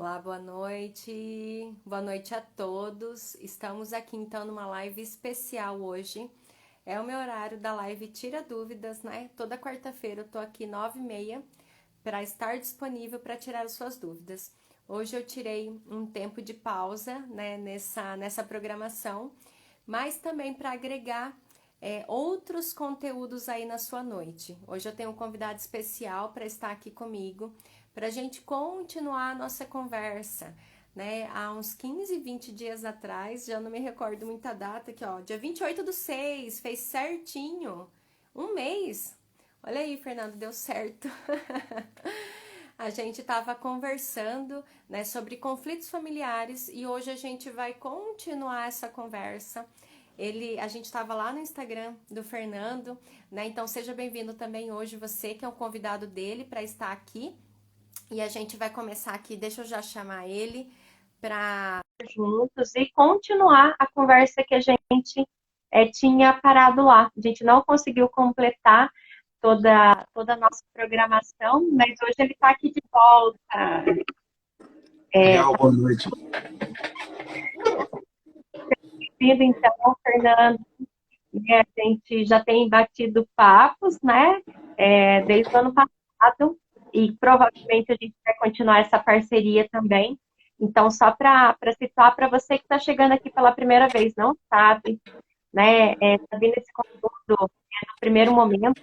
Olá, boa noite. Boa noite a todos. Estamos aqui então numa live especial hoje. É o meu horário da live Tira Dúvidas, né? Toda quarta-feira eu tô aqui 9h30 para estar disponível para tirar as suas dúvidas. Hoje eu tirei um tempo de pausa, né, nessa programação, mas também para agregar outros conteúdos aí na sua noite. Hoje eu tenho um convidado especial para estar aqui comigo, para a gente continuar a nossa conversa, né? Há uns 15, 20 dias atrás, já não me recordo muita data, aqui ó, dia 28/6, fez certinho, um mês. Olha aí, Fernando, deu certo. A gente estava conversando, né, sobre conflitos familiares e hoje a gente vai continuar essa conversa. A gente estava lá no Instagram do Fernando, né? Então seja bem-vindo também hoje você que é um convidado dele para estar aqui. E a gente vai começar aqui, deixa eu já chamar ele para juntos e continuar a conversa que a gente tinha parado lá. A gente não conseguiu completar toda a nossa programação, mas hoje ele está aqui de volta. Legal, boa noite. Bem-vindo, então, Fernando. A gente já tem batido papos, né? Desde o ano passado, e provavelmente a gente vai continuar essa parceria também. Então, só para situar para você que está chegando aqui pela primeira vez, não sabe, né? Está vindo esse conteúdo no primeiro momento.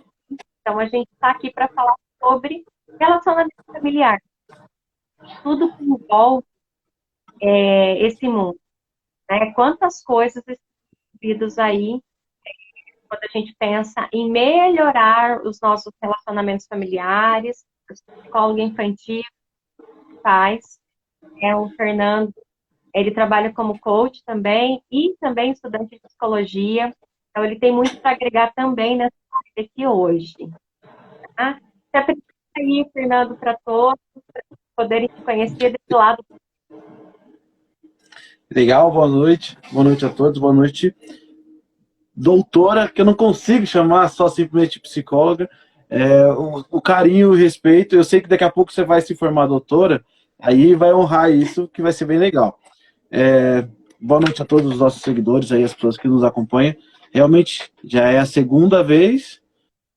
Então, a gente está aqui para falar sobre relacionamento familiar. Tudo que envolve esse mundo, né? Quantas coisas estão envolvidas aí quando a gente pensa em melhorar os nossos relacionamentos familiares, o psicólogo infantil faz, o Fernando, ele trabalha como coach também e também estudante de psicologia, então ele tem muito para agregar também nessa parte aqui hoje. Tá? Se apresenta aí, Fernando, para todos, para poderem te conhecer desse lado. Legal, boa noite. Boa noite a todos, boa noite. Doutora, que eu não consigo chamar só simplesmente psicóloga. O carinho e o respeito, eu sei que daqui a pouco você vai se formar doutora, aí vai honrar isso, que vai ser bem legal. Boa noite a todos os nossos seguidores, aí, as pessoas que nos acompanham. Realmente, já é a segunda vez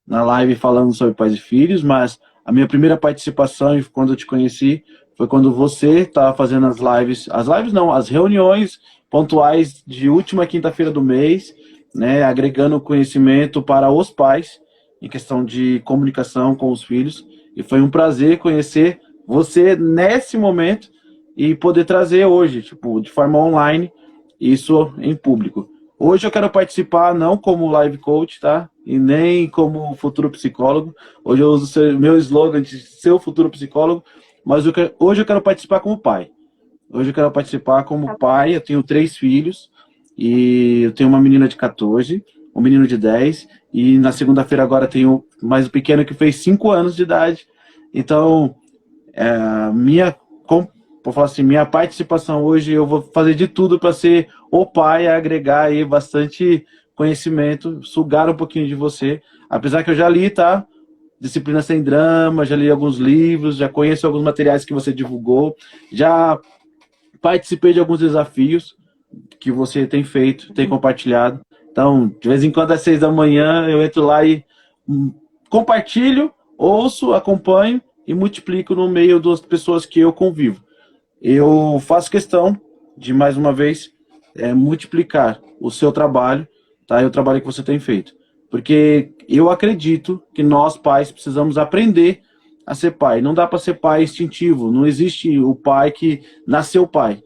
na live falando sobre pais e filhos, mas a minha primeira participação, quando eu te conheci, foi quando você estava fazendo as lives não, as reuniões pontuais de última quinta-feira do mês, né, agregando conhecimento para os pais em questão de comunicação com os filhos, e foi um prazer conhecer você nesse momento e poder trazer hoje, tipo, de forma online, isso em público. Hoje eu quero participar não como live coach, tá? E nem como futuro psicólogo. Hoje eu uso meu slogan de ser o futuro psicólogo, mas hoje eu quero participar como pai. Hoje eu quero participar como pai. Eu tenho 3 filhos e eu tenho uma menina de 14, um menino de 10 e na segunda-feira agora tenho mais um pequeno que fez 5 anos de idade. Então, minha, vou falar assim, minha participação hoje, eu vou fazer de tudo para ser o pai a agregar aí bastante conhecimento, sugar um pouquinho de você. Apesar que eu já li, tá? Disciplina Sem Drama, já li alguns livros, já conheço alguns materiais que você divulgou, já participei de alguns desafios que você tem feito, tem compartilhado. Então, de vez em quando às 6 da manhã eu entro lá e compartilho, ouço, acompanho e multiplico no meio das pessoas que eu convivo. Eu faço questão de, mais uma vez, multiplicar o seu trabalho, tá? E o trabalho que você tem feito. Porque eu acredito que nós, pais, precisamos aprender a ser pai. Não dá para ser pai instintivo. Não existe o pai que nasceu pai,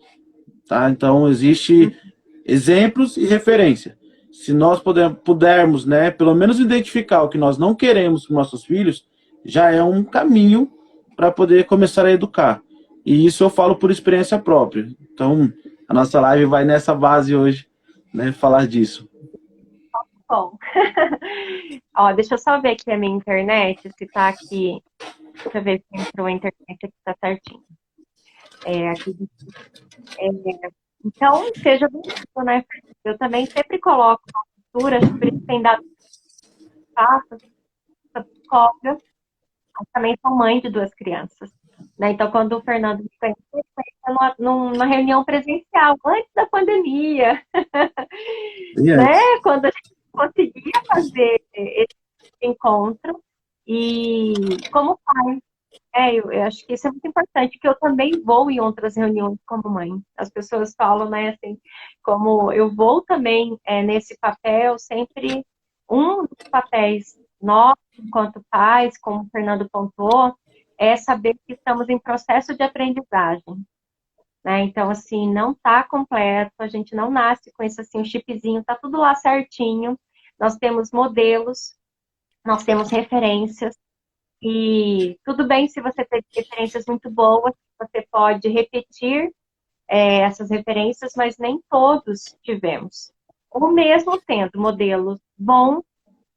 tá? Então, existe exemplos e referência. Se nós pudermos, né, pelo menos identificar o que nós não queremos para nossos filhos, já é um caminho para poder começar a educar. E isso eu falo por experiência própria. Então, a nossa live vai nessa base hoje, né, falar disso. Bom, ó, deixa eu só ver aqui a minha internet, se tá aqui. Deixa eu ver se entrou a internet aqui, tá certinho. Aqui, então, seja bem-vindo, né? Eu também sempre coloco na cultura, acho que por isso tem dado espaço, essa psicóloga, mas também sou mãe de 2 crianças. Né? Então, quando o Fernando me conheceu, numa reunião presencial, antes da pandemia, E né? antes. Quando a gente conseguia fazer esse encontro. E como pai, eu acho que isso é muito importante, que eu também vou em outras reuniões como mãe. As pessoas falam, né, assim, como eu vou também nesse papel, sempre um dos papéis nós, enquanto pais, como o Fernando pontuou, é saber que estamos em processo de aprendizagem. Né? Então, assim, não está completo, a gente não nasce com esse assim, um chipzinho, tá tudo lá certinho. Nós temos modelos, nós temos referências, e tudo bem se você tem referências muito boas, você pode repetir essas referências, mas nem todos tivemos. Ou mesmo tendo modelos bons,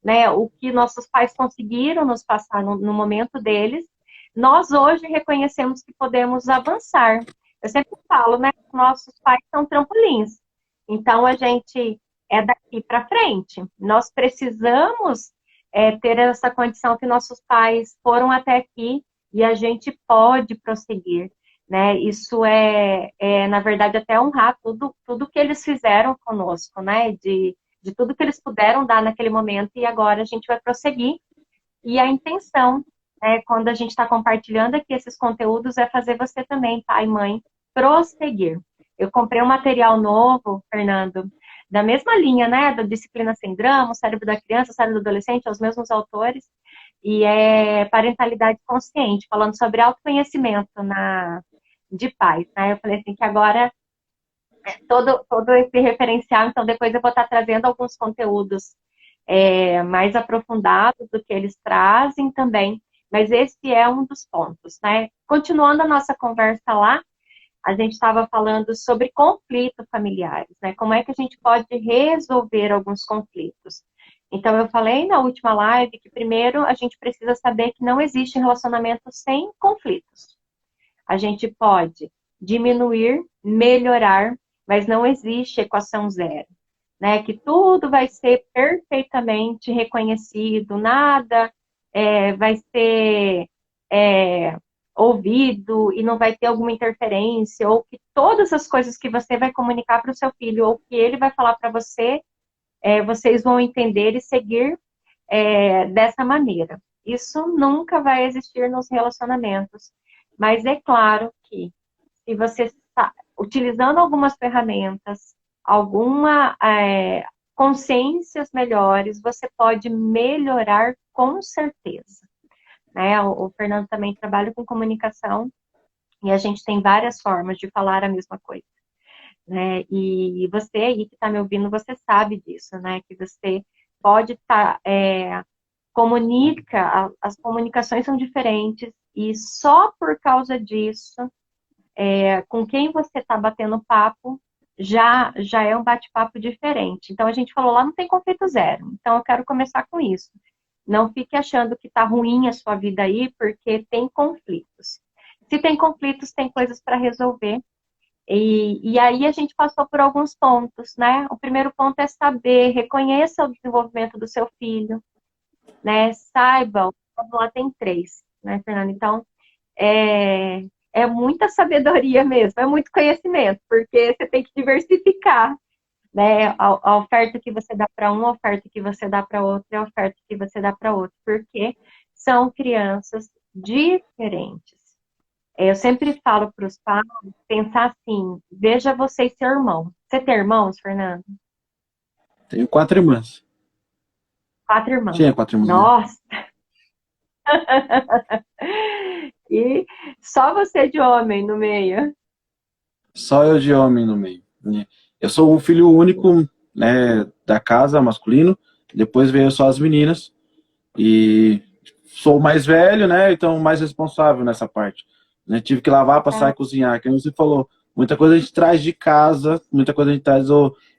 né, o que nossos pais conseguiram nos passar no momento deles, nós hoje reconhecemos que podemos avançar. Eu sempre falo, né, que nossos pais são trampolins. Então, a gente é daqui para frente. Nós precisamos ter essa condição que nossos pais foram até aqui e a gente pode prosseguir. Né? Isso na verdade, até honrar tudo que eles fizeram conosco, né? De tudo que eles puderam dar naquele momento, e agora a gente vai prosseguir. E a intenção, quando a gente está compartilhando aqui esses conteúdos, é fazer você também, pai e mãe, prosseguir. Eu comprei um material novo, Fernando, da mesma linha, né, da Disciplina Sem Drama, o Cérebro da Criança, o Cérebro do Adolescente, os mesmos autores, e é Parentalidade Consciente, falando sobre autoconhecimento de pais, né? Eu falei assim, que agora todo esse referencial, então depois eu vou estar trazendo alguns conteúdos mais aprofundados do que eles trazem também, mas esse é um dos pontos, né? Continuando a nossa conversa lá, a gente estava falando sobre conflitos familiares, né? Como é que a gente pode resolver alguns conflitos? Então, eu falei na última live que primeiro a gente precisa saber que não existe relacionamento sem conflitos. A gente pode diminuir, melhorar, mas não existe equação zero. Né? Que tudo vai ser perfeitamente reconhecido, nada vai ser ouvido e não vai ter alguma interferência, ou que todas as coisas que você vai comunicar para o seu filho, ou que ele vai falar para você, vocês vão entender e seguir dessa maneira. Isso nunca vai existir nos relacionamentos. Mas é claro que se você está utilizando algumas ferramentas, alguma consciências melhores, você pode melhorar com certeza. Né? O Fernando também trabalha com comunicação e a gente tem várias formas de falar a mesma coisa. Né? E você aí que está me ouvindo, você sabe disso, né? Que você pode estar... as comunicações são diferentes e só por causa disso, com quem você está batendo papo, já é um bate-papo diferente. Então, a gente falou lá, não tem conflito zero. Então, eu quero começar com isso. Não fique achando que está ruim a sua vida aí, porque tem conflitos. Se tem conflitos, tem coisas para resolver. E aí a gente passou por alguns pontos, né? O primeiro ponto é saber, reconheça o desenvolvimento do seu filho, né? Saibam, lá tem 3, né, Fernanda? Então, é muita sabedoria mesmo, é muito conhecimento, porque você tem que diversificar, né? A oferta que você dá para um, a oferta que você dá para outro, e a oferta que você dá para outro, porque são crianças diferentes. Eu sempre falo para os pais, pensar assim, veja você e seu irmão. Você tem irmãos, Fernando? Tenho 4 irmãs. 4 irmãos. Tinha 4 irmãs. Nossa! E só você de homem no meio. Só eu de homem no meio. Eu sou o filho único, né, da casa, masculino. Depois veio só as meninas. E sou o mais velho, né? Então mais responsável nessa parte. Né? Tive que lavar, passar e cozinhar. Como você falou, muita coisa a gente traz de casa, muita coisa a gente traz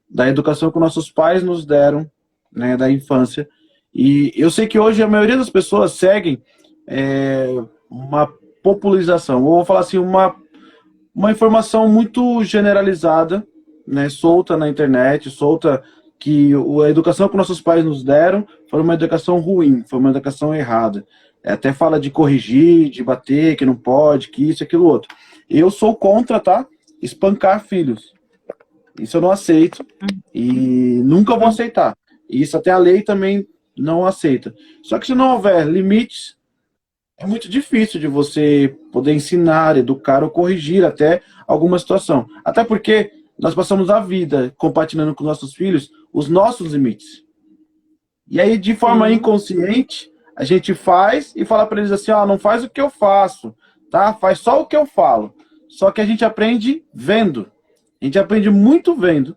da educação que nossos pais nos deram, né, da infância. E eu sei que hoje a maioria das pessoas seguem uma popularização, ou vou falar assim, uma informação muito generalizada, né, solta na internet, solta, que a educação que nossos pais nos deram foi uma educação ruim, foi uma educação errada. até fala de corrigir, de bater, que não pode, que isso, aquilo, outro. Eu sou contra, tá? Espancar filhos. Isso eu não aceito e nunca vou aceitar. E isso até a lei também não aceita. Só que se não houver limites, é muito difícil de você poder ensinar, educar ou corrigir até alguma situação. Até porque nós passamos a vida compartilhando com nossos filhos os nossos limites. E aí, de forma inconsciente, a gente faz e fala para eles assim, ó, não faz o que eu faço, tá? Faz só o que eu falo. Só que a gente aprende vendo. A gente aprende muito vendo.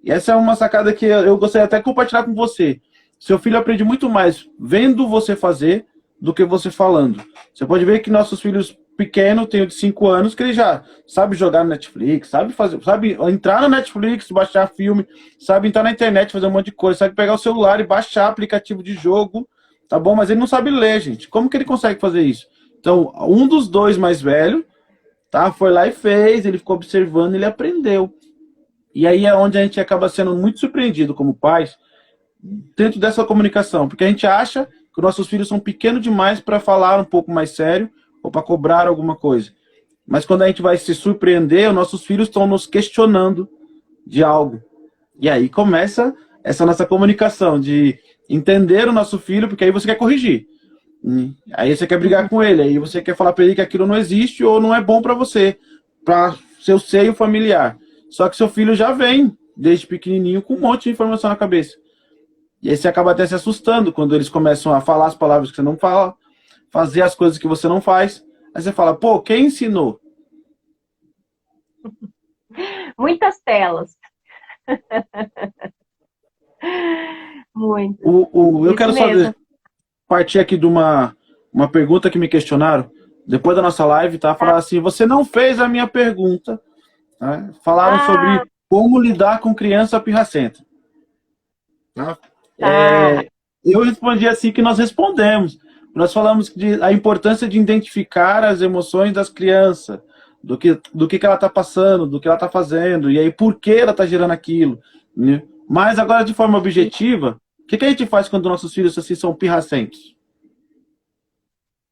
E essa é uma sacada que eu gostaria até de compartilhar com você. Seu filho aprende muito mais vendo você fazer do que você falando. Você pode ver que nossos filhos pequenos, tenho de 5 anos, que ele já sabe jogar no Netflix, sabe fazer, sabe entrar no Netflix, baixar filme, sabe entrar na internet, fazer um monte de coisa, sabe pegar o celular e baixar aplicativo de jogo, tá bom? Mas ele não sabe ler, gente. Como que ele consegue fazer isso? Então, um dos dois mais velhos, tá? Foi lá e fez, ele ficou observando, ele aprendeu. E aí é onde a gente acaba sendo muito surpreendido como pais dentro dessa comunicação, porque a gente acha que os nossos filhos são pequenos demais para falar um pouco mais sério ou para cobrar alguma coisa. Mas quando a gente vai se surpreender, os nossos filhos estão nos questionando de algo. E aí começa essa nossa comunicação de entender o nosso filho, porque aí você quer corrigir. Aí você quer brigar com ele, aí você quer falar para ele que aquilo não existe ou não é bom para você, para seu seio familiar. Só que seu filho já vem, desde pequenininho, com um monte de informação na cabeça. E aí você acaba até se assustando quando eles começam a falar as palavras que você não fala, fazer as coisas que você não faz. Aí você fala, pô, quem ensinou? Muitas telas. Muito. Eu quero só partir aqui de uma pergunta que me questionaram depois da nossa live, tá? Falaram assim, você não fez a minha pergunta. Né? Falaram sobre como lidar com criança pirracenta. Tá? Eu respondi assim que nós respondemos. Nós falamos a importância de identificar as emoções das crianças, do que ela está passando, do que ela está fazendo, e aí por que ela está gerando aquilo. Né? Mas agora, de forma objetiva, o que a gente faz quando nossos filhos assim são pirracentos?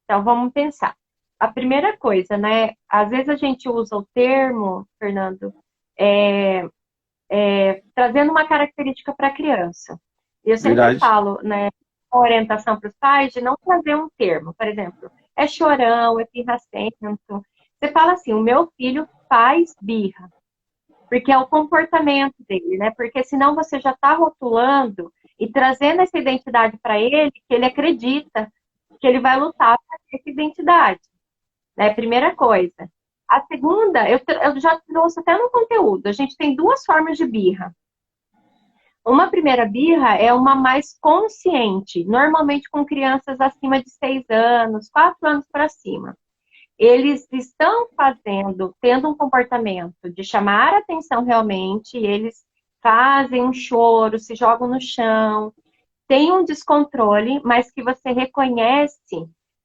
Então, vamos pensar. A primeira coisa, né? Às vezes a gente usa o termo, Fernando, trazendo uma característica para a criança. Eu sempre falo, né, a orientação para os pais de não trazer um termo. Por exemplo, é chorão, é pirracento. Você fala assim, o meu filho faz birra. Porque é o comportamento dele, né? Porque senão você já está rotulando e trazendo essa identidade para ele, que ele acredita que ele vai lutar para ter essa identidade. Né? Primeira coisa. A segunda, eu já trouxe até no conteúdo, a gente tem 2 formas de birra. Uma primeira birra é uma mais consciente, normalmente com crianças acima de 6 anos, 4 anos para cima. Eles estão tendo um comportamento de chamar a atenção realmente, eles fazem um choro, se jogam no chão, tem um descontrole, mas que você reconhece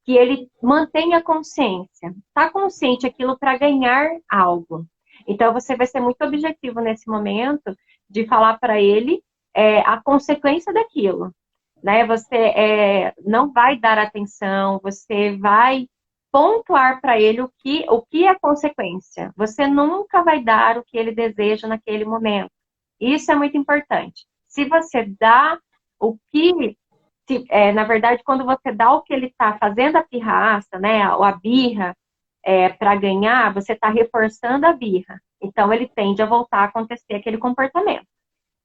que ele mantém a consciência. Está consciente aquilo para ganhar algo. Então, você vai ser muito objetivo nesse momento de falar para ele a consequência daquilo. Né? Você não vai dar atenção, você vai pontuar para ele o que é consequência. Você nunca vai dar o que ele deseja naquele momento. Isso é muito importante. Se você dá o que... na verdade, quando você dá o que ele está fazendo a pirraça, né, ou a birra, para ganhar, você está reforçando a birra. Então, ele tende a voltar a acontecer aquele comportamento.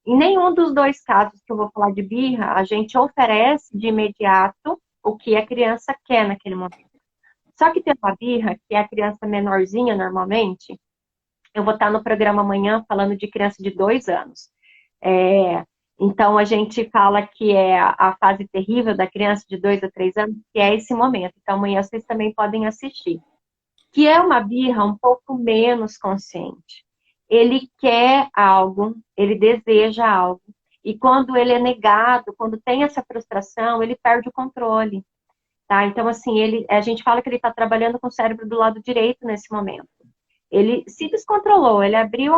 Em nenhum dos 2 casos que eu vou falar de birra, a gente oferece de imediato o que a criança quer naquele momento. Só que tem uma birra, que é a criança menorzinha normalmente, eu vou estar no programa amanhã falando de criança de 2 anos. Então, a gente fala que é a fase terrível da criança de 2 a 3 anos, que é esse momento. Então, amanhã vocês também podem assistir. Que é uma birra um pouco menos consciente. Ele quer algo, ele deseja algo. E quando ele é negado, quando tem essa frustração, ele perde o controle. Tá? Então, assim, a gente fala que ele está trabalhando com o cérebro do lado direito nesse momento. Ele se descontrolou, ele abriu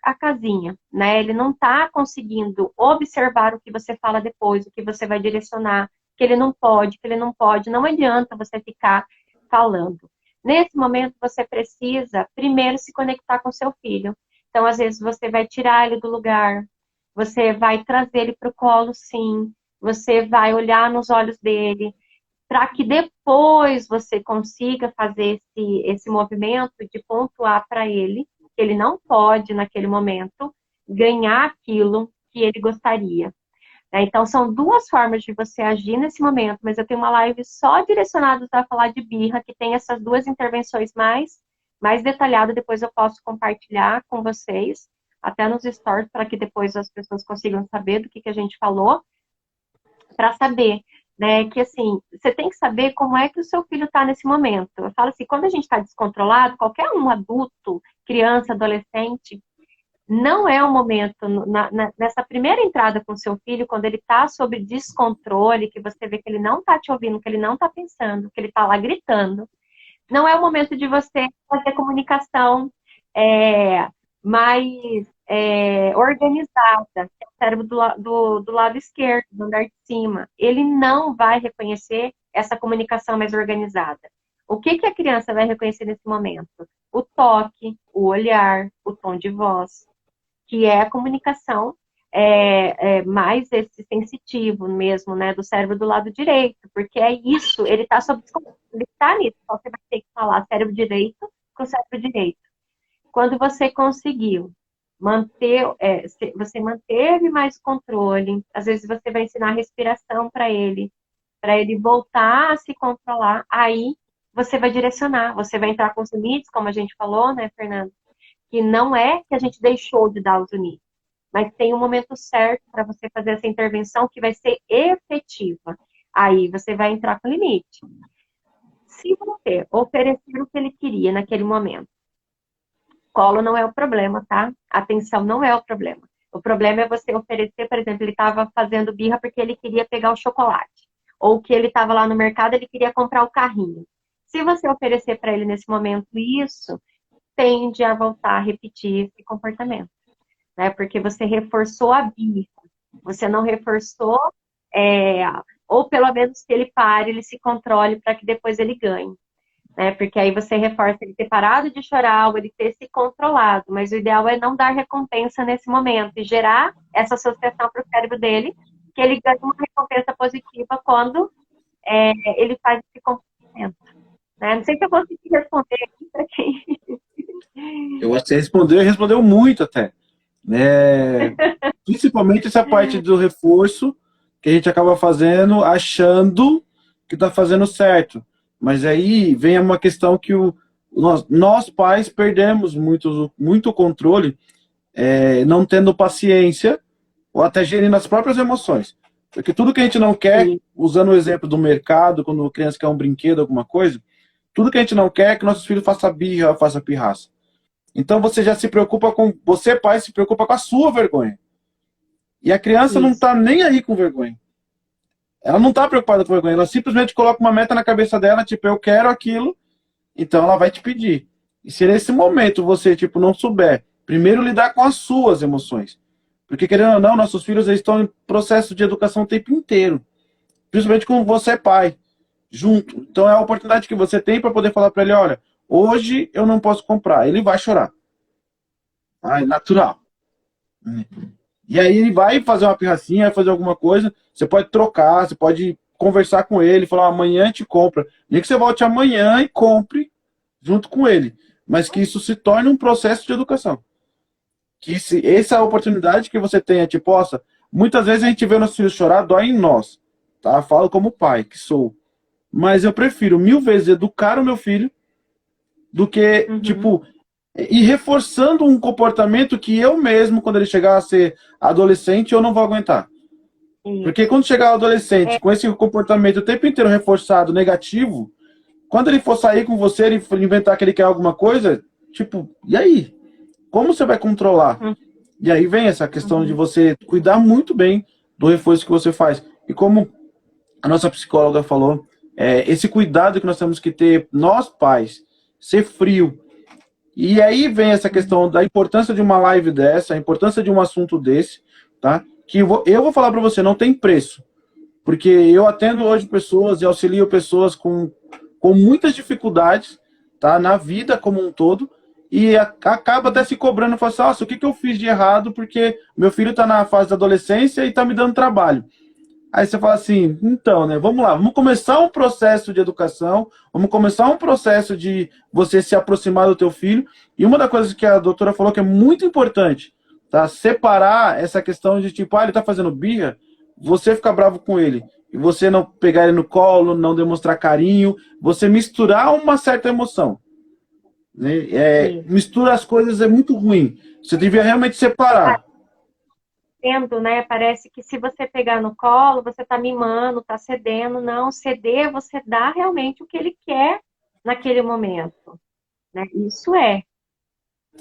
a casinha, né? Ele não está conseguindo observar o que você fala depois, o que você vai direcionar. que ele não pode, que ele não pode. Não adianta você ficar falando. Nesse momento, você precisa primeiro se conectar com seu filho. Então, às vezes, você vai tirar ele do lugar, você vai trazer ele para o colo, sim, você vai olhar nos olhos dele, para que depois você consiga fazer esse movimento de pontuar para ele que ele não pode, naquele momento, ganhar aquilo que ele gostaria. Então, são duas formas de você agir nesse momento, mas eu tenho uma live só direcionada a falar de birra, que tem essas duas intervenções mais detalhadas, depois eu posso compartilhar com vocês, até nos stories, para que depois as pessoas consigam saber do que a gente falou, para saber, né, que assim, você tem que saber como é que o seu filho está nesse momento. Eu falo assim, quando a gente está descontrolado, qualquer um adulto, criança, adolescente, não é o momento, nessa primeira entrada com o seu filho, quando ele está sob descontrole, que você vê que ele não está te ouvindo, que ele não está pensando, que ele está lá gritando, não é o momento de você fazer comunicação mais organizada, que é o cérebro do lado esquerdo, do andar de cima. Ele não vai reconhecer essa comunicação mais organizada. O que a criança vai reconhecer nesse momento? O toque, o olhar, o tom de voz, que é a comunicação mais esse sensitivo mesmo, né, do cérebro do lado direito, porque é isso, ele está sob descontrole, ele está nisso, então você vai ter que falar cérebro direito com cérebro direito. Quando você conseguiu você manteve mais controle, às vezes você vai ensinar a respiração para ele voltar a se controlar, aí você vai direcionar, você vai entrar com os limites, como a gente falou, né, Fernando? Que não é que a gente deixou de dar os limites, mas tem um momento certo para você fazer essa intervenção que vai ser efetiva. Aí você vai entrar com limite. Se você oferecer o que ele queria naquele momento, colo não é o problema, tá? Atenção não é o problema. O problema é você oferecer, por exemplo, ele estava fazendo birra porque ele queria pegar o chocolate. Ou que ele estava lá no mercado, ele queria comprar o carrinho. Se você oferecer para ele nesse momento isso, tende a voltar a repetir esse comportamento, né? Porque você reforçou a birra, você não reforçou, ou pelo menos que ele pare, ele se controle para que depois ele ganhe, né? Porque aí você reforça ele ter parado de chorar ou ele ter se controlado, mas o ideal é não dar recompensa nesse momento e gerar essa associação para o cérebro dele, que ele ganha uma recompensa positiva quando ele faz esse comportamento. Né? Não sei se eu consegui responder aqui para quem... Eu acho que você respondeu e respondeu muito até. Principalmente essa parte do reforço que a gente acaba fazendo achando que está fazendo certo. Mas aí vem uma questão que nós pais perdemos muito controle, não tendo paciência ou até gerindo as próprias emoções. Porque tudo que a gente não quer, usando o exemplo do mercado, quando a criança quer um brinquedo, alguma coisa, tudo que a gente não quer é que nossos filhos façam birra, façam pirraça. Então você já se preocupa você pai se preocupa com a sua vergonha. E a criança não está nem aí com vergonha. Ela não está preocupada com vergonha, ela simplesmente coloca uma meta na cabeça dela, tipo, eu quero aquilo, então ela vai te pedir. E se nesse momento você, tipo, não souber, primeiro lidar com as suas emoções. Porque, querendo ou não, nossos filhos eles estão em processo de educação o tempo inteiro. Principalmente quando você é pai, junto. Então é a oportunidade que você tem para poder falar para ele, olha, hoje eu não posso comprar. Ele vai chorar. É natural. E aí ele vai fazer uma pirracinha, vai fazer alguma coisa, você pode trocar, você pode conversar com ele, falar, amanhã a gente compra. Nem que você volte amanhã e compre junto com ele. Mas que isso se torne um processo de educação. Que essa oportunidade que você tenha, tipo, muitas vezes a gente vê nossos filhos chorar, dói em nós. Tá? Falo como pai, que sou. Mas eu prefiro 1000 vezes educar o meu filho do que, tipo, ir reforçando um comportamento que eu mesmo, quando ele chegar a ser adolescente, eu não vou aguentar. Porque quando chegar o adolescente com esse comportamento o tempo inteiro reforçado, negativo, quando ele for sair com você, ele inventar que ele quer alguma coisa, tipo, e aí? Como você vai controlar? E aí vem essa questão de você cuidar muito bem do reforço que você faz. E como a nossa psicóloga falou, esse cuidado que nós temos que ter, nós pais, ser frio. E aí vem essa questão da importância de uma live dessa, a importância de um assunto desse, tá? Que eu vou falar para você, não tem preço. Porque eu atendo hoje pessoas e auxilio pessoas com muitas dificuldades, tá, na vida como um todo, e acaba até se cobrando, fala assim, nossa, o que eu fiz de errado, porque meu filho está na fase da adolescência e está me dando trabalho. Aí você fala assim, então, né, vamos lá, vamos começar um processo de educação, vamos começar um processo de você se aproximar do teu filho, e uma das coisas que a doutora falou que é muito importante, tá, separar essa questão de tipo, ele tá fazendo birra, você ficar bravo com ele, e você não pegar ele no colo, não demonstrar carinho, você misturar uma certa emoção, né? Mistura as coisas é muito ruim, você devia realmente separar. Né? Parece que se você pegar no colo, você tá mimando, tá cedendo. Não, ceder, você dá realmente o que ele quer naquele momento, né? Isso é.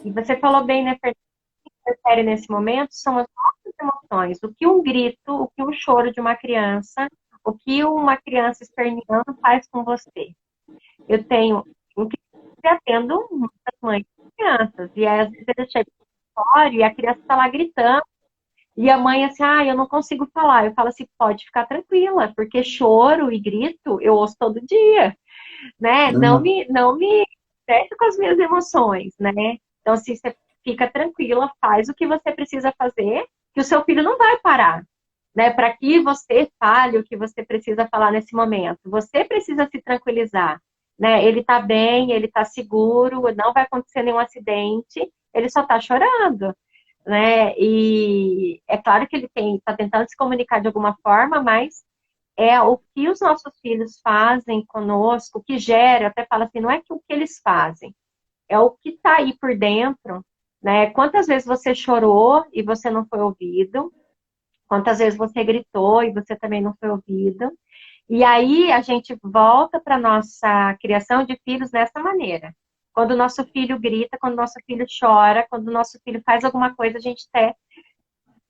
E você falou bem, né, Fernanda? O que interfere nesse momento são as nossas emoções. O que um grito, o que um choro de uma criança, o que uma criança esperneando faz com você. Eu tenho um que atendo muitas mães de crianças, e às vezes eu chego no escritório e a criança tá lá gritando. E a mãe assim, eu não consigo falar. Eu falo assim, pode ficar tranquila, porque choro e grito eu ouço todo dia, né? Não me fecho com as minhas emoções, né? Então, assim, você fica tranquila, faz o que você precisa fazer, que o seu filho não vai parar, né? Para que você fale o que você precisa falar nesse momento. Você precisa se tranquilizar, né? Ele tá bem, ele tá seguro, não vai acontecer nenhum acidente, ele só tá chorando, né? E é claro que ele está tentando se comunicar de alguma forma, mas é o que os nossos filhos fazem conosco, o que gera, eu até falo assim, não é que o que eles fazem, é o que está aí por dentro, né? Quantas vezes você chorou e você não foi ouvido, quantas vezes você gritou e você também não foi ouvido, e aí a gente volta para a nossa criação de filhos dessa maneira. Quando o nosso filho grita, quando o nosso filho chora, quando o nosso filho faz alguma coisa, a gente até...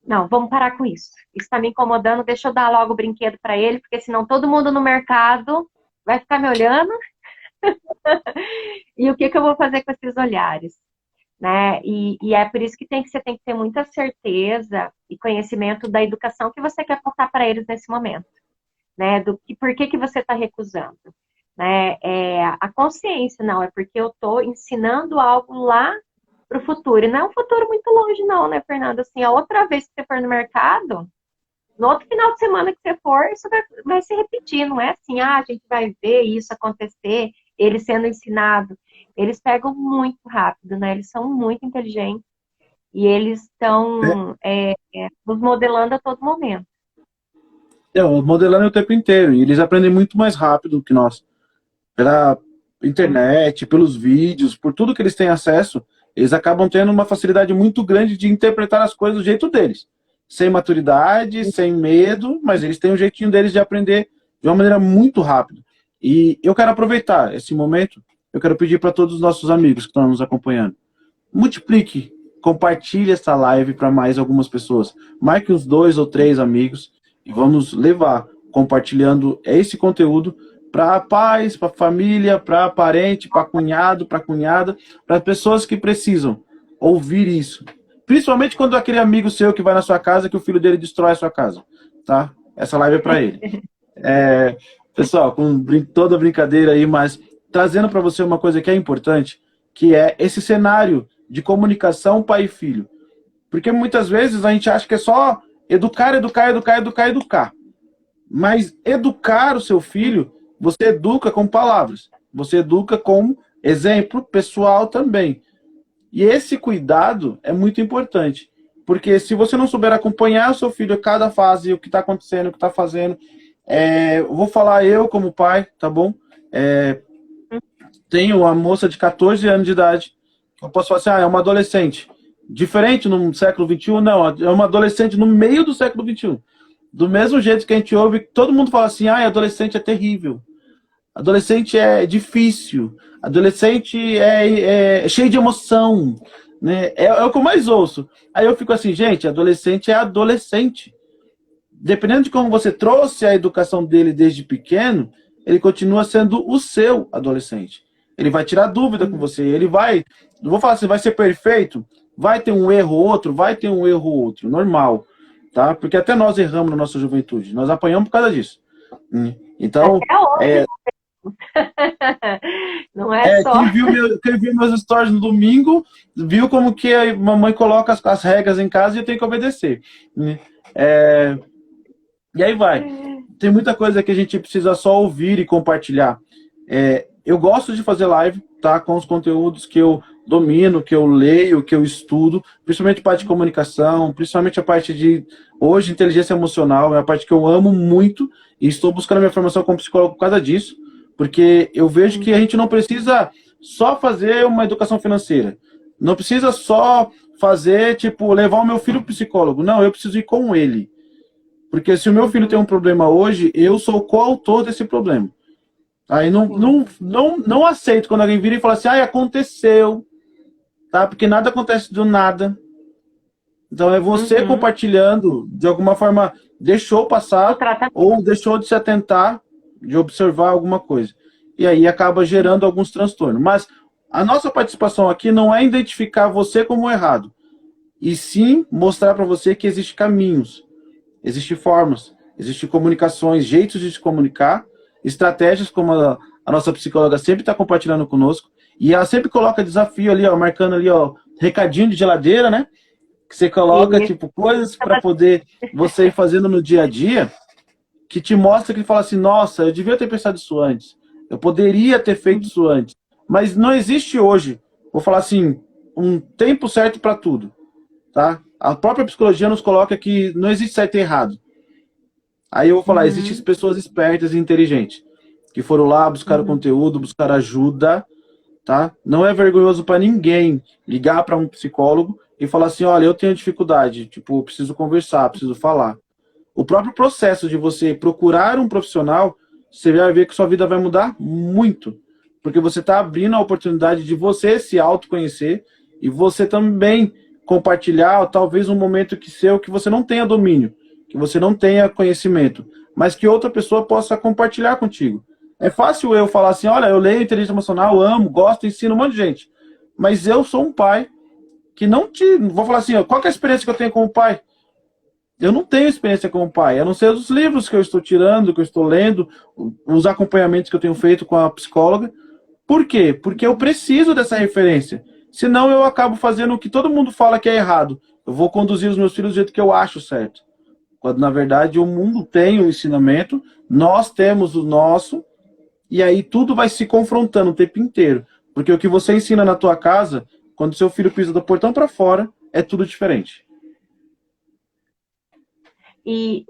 Não, vamos parar com isso. Isso está me incomodando, deixa eu dar logo o brinquedo para ele, porque senão todo mundo no mercado vai ficar me olhando. E o que eu vou fazer com esses olhares? Né? E é por isso que você tem que ter muita certeza e conhecimento da educação que você quer passar para eles nesse momento. Né? Por que você está recusando? Né? A consciência, não, é porque eu estou ensinando algo lá para o futuro. E não é um futuro muito longe, não, né, Fernanda? Assim, a outra vez que você for no mercado, no outro final de semana que você for, isso vai se repetir. Não é assim, a gente vai ver isso acontecer, ele sendo ensinado. Eles pegam muito rápido, né? Eles são muito inteligentes e eles estão nos modelando a todo momento. Modelando o tempo inteiro, e eles aprendem muito mais rápido que nós. Pela internet, pelos vídeos, por tudo que eles têm acesso, eles acabam tendo uma facilidade muito grande de interpretar as coisas do jeito deles. Sem maturidade, sem medo, mas eles têm um jeitinho deles de aprender de uma maneira muito rápida. E eu quero aproveitar esse momento, eu quero pedir para todos os nossos amigos que estão nos acompanhando, multiplique, compartilhe essa live para mais algumas pessoas. Marque uns 2 ou 3 amigos e vamos levar, compartilhando esse conteúdo para pais, para família, para parente, para cunhado, para cunhada, para pessoas que precisam ouvir isso. Principalmente quando aquele amigo seu que vai na sua casa, que o filho dele destrói a sua casa, tá? Essa live é para ele. Pessoal, com toda brincadeira aí, mas trazendo para você uma coisa que é importante, que é esse cenário de comunicação pai e filho. Porque muitas vezes a gente acha que é só educar, educar, educar, educar, educar. Mas educar o seu filho, você educa com palavras. Você educa com exemplo pessoal também. E esse cuidado é muito importante. Porque se você não souber acompanhar o seu filho a cada fase, o que está acontecendo, o que está fazendo... eu vou falar eu como pai, tá bom? Tenho uma moça de 14 anos de idade. Eu posso falar assim, é uma adolescente. Diferente no século XXI, não. É uma adolescente no meio do século XXI. Do mesmo jeito que a gente ouve, todo mundo fala assim, adolescente é terrível. Adolescente é difícil. Adolescente é cheio de emoção. Né? É o que eu mais ouço. Aí eu fico assim, gente, adolescente é adolescente. Dependendo de como você trouxe a educação dele desde pequeno, ele continua sendo o seu adolescente. Ele vai tirar dúvida com você. Ele vai, não vou falar assim, vai ser perfeito. Vai ter um erro ou outro, normal. tá? Porque até nós erramos na nossa juventude, nós apanhamos por causa disso. Então, Até hoje. Não é só. quem viu meus stories no domingo, viu como que a mamãe coloca as regras em casa e eu tenho que obedecer. E aí vai. Tem muita coisa que a gente precisa só ouvir e compartilhar. Eu gosto de fazer live, tá? Com os conteúdos que eu domino, que eu leio, que eu estudo, principalmente a parte de comunicação, principalmente a parte de, hoje, inteligência emocional, é a parte que eu amo muito e estou buscando a minha formação como psicólogo por causa disso, porque eu vejo que a gente não precisa só fazer uma educação financeira, não precisa só fazer, tipo, levar o meu filho para o psicólogo, não, eu preciso ir com ele, porque se o meu filho tem um problema hoje, eu sou o coautor desse problema. Aí não aceito quando alguém vira e fala assim, aconteceu, tá? Porque nada acontece do nada. Então é você compartilhando, de alguma forma, deixou passar ou deixou de se atentar, de observar alguma coisa. E aí acaba gerando alguns transtornos. Mas a nossa participação aqui não é identificar você como errado, e sim mostrar para você que existem caminhos, existem formas, existem comunicações, jeitos de se comunicar, estratégias como a nossa psicóloga sempre está compartilhando conosco, e ela sempre coloca desafio ali, ó, marcando ali, ó, recadinho de geladeira, né? Que você coloca, tipo, coisas para poder você ir fazendo no dia a dia, que te mostra que fala assim, nossa, eu devia ter pensado isso antes, eu poderia ter feito isso antes, mas não existe hoje, vou falar assim, um tempo certo para tudo, tá? A própria psicologia nos coloca que não existe certo e errado. Aí eu vou falar, existem pessoas espertas e inteligentes, que foram lá, buscar conteúdo, buscar ajuda, tá? Não é vergonhoso para ninguém ligar para um psicólogo e falar assim, olha, eu tenho dificuldade, tipo, eu preciso conversar, preciso falar. O próprio processo de você procurar um profissional, você vai ver que sua vida vai mudar muito, porque você está abrindo a oportunidade de você se autoconhecer e você também compartilhar, talvez um momento que você não tenha domínio, que você não tenha conhecimento, mas que outra pessoa possa compartilhar contigo. É fácil eu falar assim, olha, eu leio inteligência emocional, amo, gosto, ensino um monte de gente, mas eu sou um pai que não te... Vou falar assim, ó, qual que é a experiência que eu tenho como pai? Eu não tenho experiência como pai, a não ser os livros que eu estou tirando, que eu estou lendo, os acompanhamentos que eu tenho feito com a psicóloga. Por quê? Porque eu preciso dessa referência. Senão eu acabo fazendo o que todo mundo fala que é errado. Eu vou conduzir os meus filhos do jeito que eu acho certo. Quando, na verdade, o mundo tem o ensinamento, nós temos o nosso, e aí tudo vai se confrontando o tempo inteiro. Porque o que você ensina na tua casa, quando seu filho pisa do portão para fora, é tudo diferente. E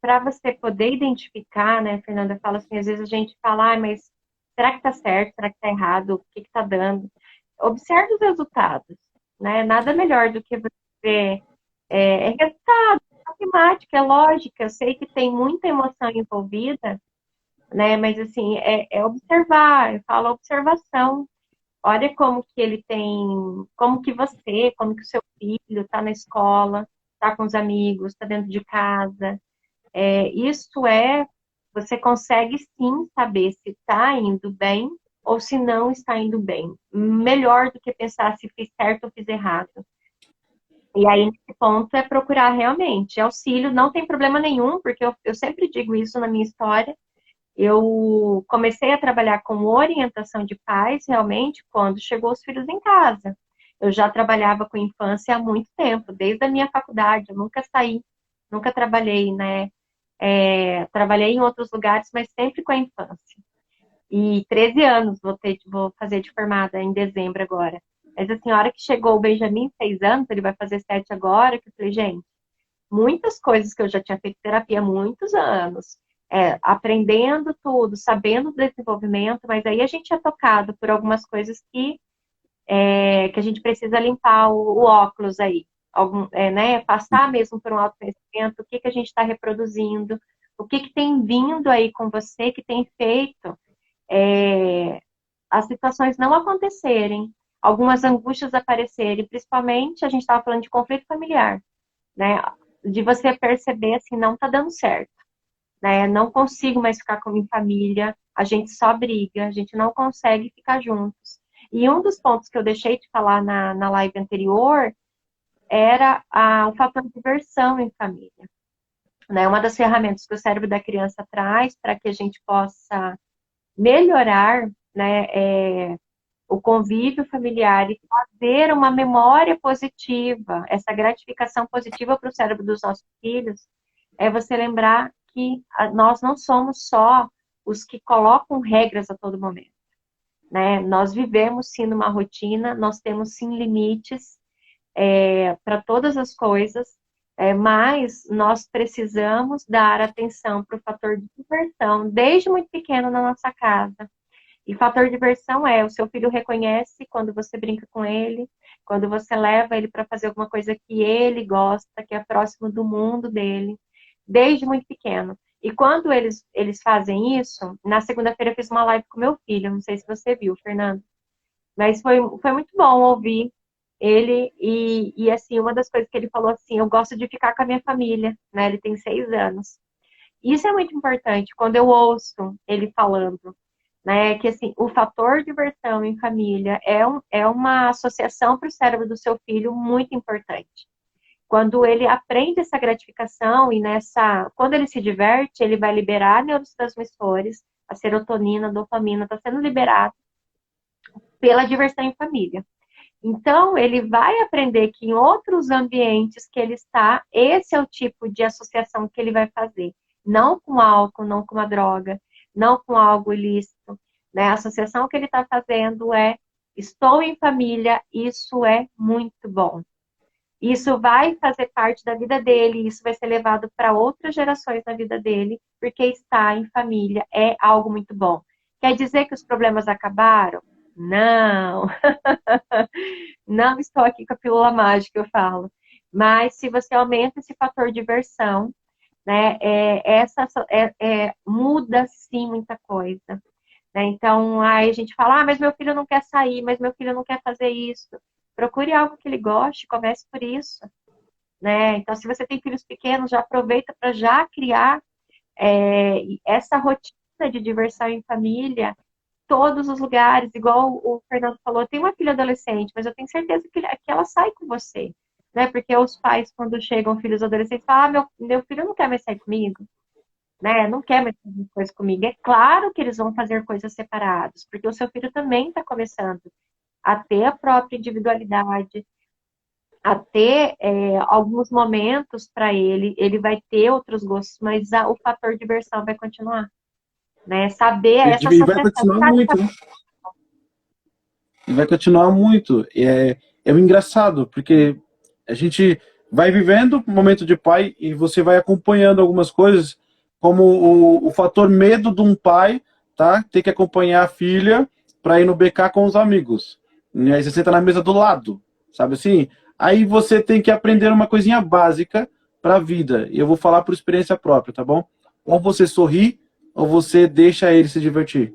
para você poder identificar, né, Fernanda, fala assim, às vezes a gente fala, mas será que tá certo? Será que tá errado? O que que tá dando? Observe os resultados, né? Nada melhor do que você resultado, é matemática, é lógica. Eu sei que tem muita emoção envolvida, né? Mas assim, é observar, eu falo observação. Olha como que ele tem, como que você, como que o seu filho está na escola, está com os amigos, está dentro de casa. Você consegue sim saber se está indo bem ou se não está indo bem. Melhor do que pensar se fiz certo ou fiz errado. E aí, nesse ponto, é procurar realmente auxílio. Não tem problema nenhum, porque eu sempre digo isso na minha história. Eu comecei a trabalhar com orientação de pais, realmente, quando chegou os filhos em casa. Eu já trabalhava com infância há muito tempo, desde a minha faculdade. Eu nunca saí, nunca trabalhei, né? Trabalhei em outros lugares, mas sempre com a infância. E 13 anos vou fazer de formada em dezembro agora. Mas assim, a hora que chegou o Benjamin, 6 anos, ele vai fazer 7 agora, que eu falei, gente, muitas coisas que eu já tinha feito terapia há muitos anos, aprendendo tudo, sabendo do desenvolvimento, mas aí a gente é tocado por algumas coisas que a gente precisa limpar o óculos aí. Né, passar mesmo por um autoconhecimento, o que a gente está reproduzindo, o que tem vindo aí com você, que tem feito as situações não acontecerem, algumas angústias aparecerem, principalmente a gente estava falando de conflito familiar, né? De você perceber assim, não está dando certo, né? Não consigo mais ficar com minha família, a gente só briga, a gente não consegue ficar juntos. E um dos pontos que eu deixei de falar na live anterior era o fator diversão em família. Né? Uma das ferramentas que o cérebro da criança traz para que a gente possa melhorar, né, o convívio familiar e fazer uma memória positiva, essa gratificação positiva para o cérebro dos nossos filhos, é você lembrar que nós não somos só os que colocam regras a todo momento, né? Nós vivemos sim numa rotina, nós temos sim limites para todas as coisas, mas nós precisamos dar atenção para o fator de diversão desde muito pequeno na nossa casa. E fator de diversão o seu filho reconhece quando você brinca com ele, quando você leva ele para fazer alguma coisa que ele gosta, que é próximo do mundo dele, desde muito pequeno. E quando eles fazem isso, na segunda-feira eu fiz uma live com meu filho, não sei se você viu, Fernando, mas foi muito bom ouvir ele e assim, uma das coisas que ele falou assim, eu gosto de ficar com a minha família, né? Ele tem 6 anos. Isso é muito importante, quando eu ouço ele falando, né, que assim, o fator diversão em família é uma associação para o cérebro do seu filho muito importante. Quando ele aprende essa gratificação e quando ele se diverte, ele vai liberar neurotransmissores, a serotonina, a dopamina, está sendo liberado pela diversão em família. Então, ele vai aprender que em outros ambientes que ele está, esse é o tipo de associação que ele vai fazer. Não com álcool, não com uma droga, não com algo ilícito. Né? A associação que ele está fazendo estou em família, isso é muito bom. Isso vai fazer parte da vida dele, isso vai ser levado para outras gerações na vida dele, porque estar em família é algo muito bom. Quer dizer que os problemas acabaram? Não. Não estou aqui com a pílula mágica, eu falo. Mas se você aumenta esse fator de diversão, né, muda sim muita coisa. Né? Então, aí a gente fala, mas meu filho não quer sair, mas meu filho não quer fazer isso. Procure algo que ele goste, comece por isso. Né? Então, se você tem filhos pequenos, já aproveita para já criar essa rotina de diversão em família, todos os lugares, igual o Fernando falou, eu tenho uma filha adolescente, mas eu tenho certeza que ela sai com você. Né? Porque os pais, quando chegam filhos adolescentes, falam, meu filho não quer mais sair comigo. Né? Não quer mais fazer coisas comigo. É claro que eles vão fazer coisas separadas, porque o seu filho também está começando a ter a própria individualidade, a ter alguns momentos para ele vai ter outros gostos, mas o fator diversão vai continuar. Né? Saber essa E vai associação. continuar muito, né? E vai continuar muito. É o engraçado, porque a gente vai vivendo o momento de pai e você vai acompanhando algumas coisas, como o fator medo de um pai, tá? Ter que acompanhar a filha para ir no BK com os amigos. E aí você senta na mesa do lado, sabe assim? Aí você tem que aprender uma coisinha básica para a vida. E eu vou falar por experiência própria, tá bom? Ou você sorri, ou você deixa ele se divertir.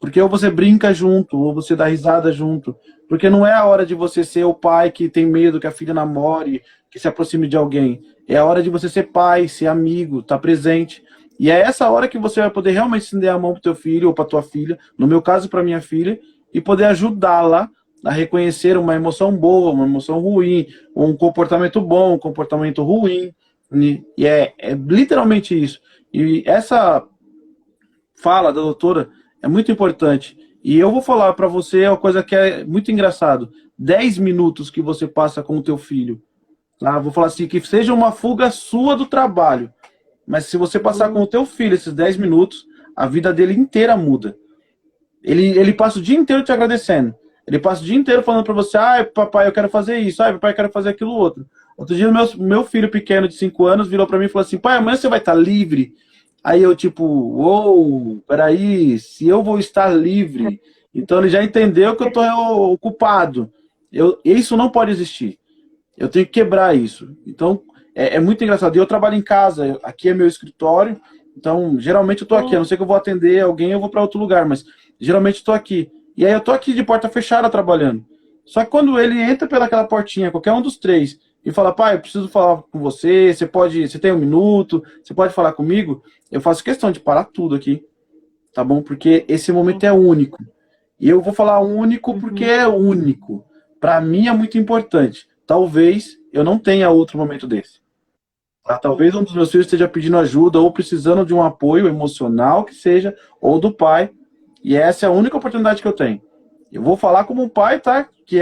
Porque ou você brinca junto, ou você dá risada junto. Porque não é a hora de você ser o pai que tem medo que a filha namore, que se aproxime de alguém. É a hora de você ser pai, ser amigo, estar presente. E é essa hora que você vai poder realmente estender a mão para o teu filho ou para tua filha, no meu caso para minha filha, e poder ajudá-la a reconhecer uma emoção boa, uma emoção ruim, um comportamento bom, um comportamento ruim. E é literalmente isso. E essa fala da doutora é muito importante. E eu vou falar para você uma coisa que é muito engraçado. 10 minutos que você passa com o teu filho. Tá? Vou falar assim, que seja uma fuga sua do trabalho. Mas se você passar com o teu filho esses 10 minutos, a vida dele inteira muda. Ele passa o dia inteiro te agradecendo. Ele passa o dia inteiro falando para você, papai, eu quero fazer isso, papai, eu quero fazer aquilo outro. Outro dia, meu filho pequeno de 5 anos virou para mim e falou assim, pai, amanhã você vai estar livre? Aí eu tipo, uou, peraí, se eu vou estar livre, então ele já entendeu que eu estou ocupado. Isso não pode existir. Eu tenho que quebrar isso. Então, é muito engraçado. Eu trabalho em casa, aqui é meu escritório, então geralmente eu estou aqui, a não ser que eu vou atender alguém, eu vou para outro lugar, mas geralmente estou aqui. E aí eu estou aqui de porta fechada trabalhando. Só que quando ele entra pelaquela portinha, qualquer um dos três, e fala, pai, eu preciso falar com você, você tem um minuto, você pode falar comigo? Eu faço questão de parar tudo aqui, tá bom? Porque esse momento é único. E eu vou falar único porque é único. Para mim é muito importante. talvez eu não tenha outro momento desse. Tá? Talvez um dos meus filhos esteja pedindo ajuda ou precisando de um apoio emocional, que seja, ou do pai, e essa é a única oportunidade que eu tenho. Eu vou falar como um pai, tá? Que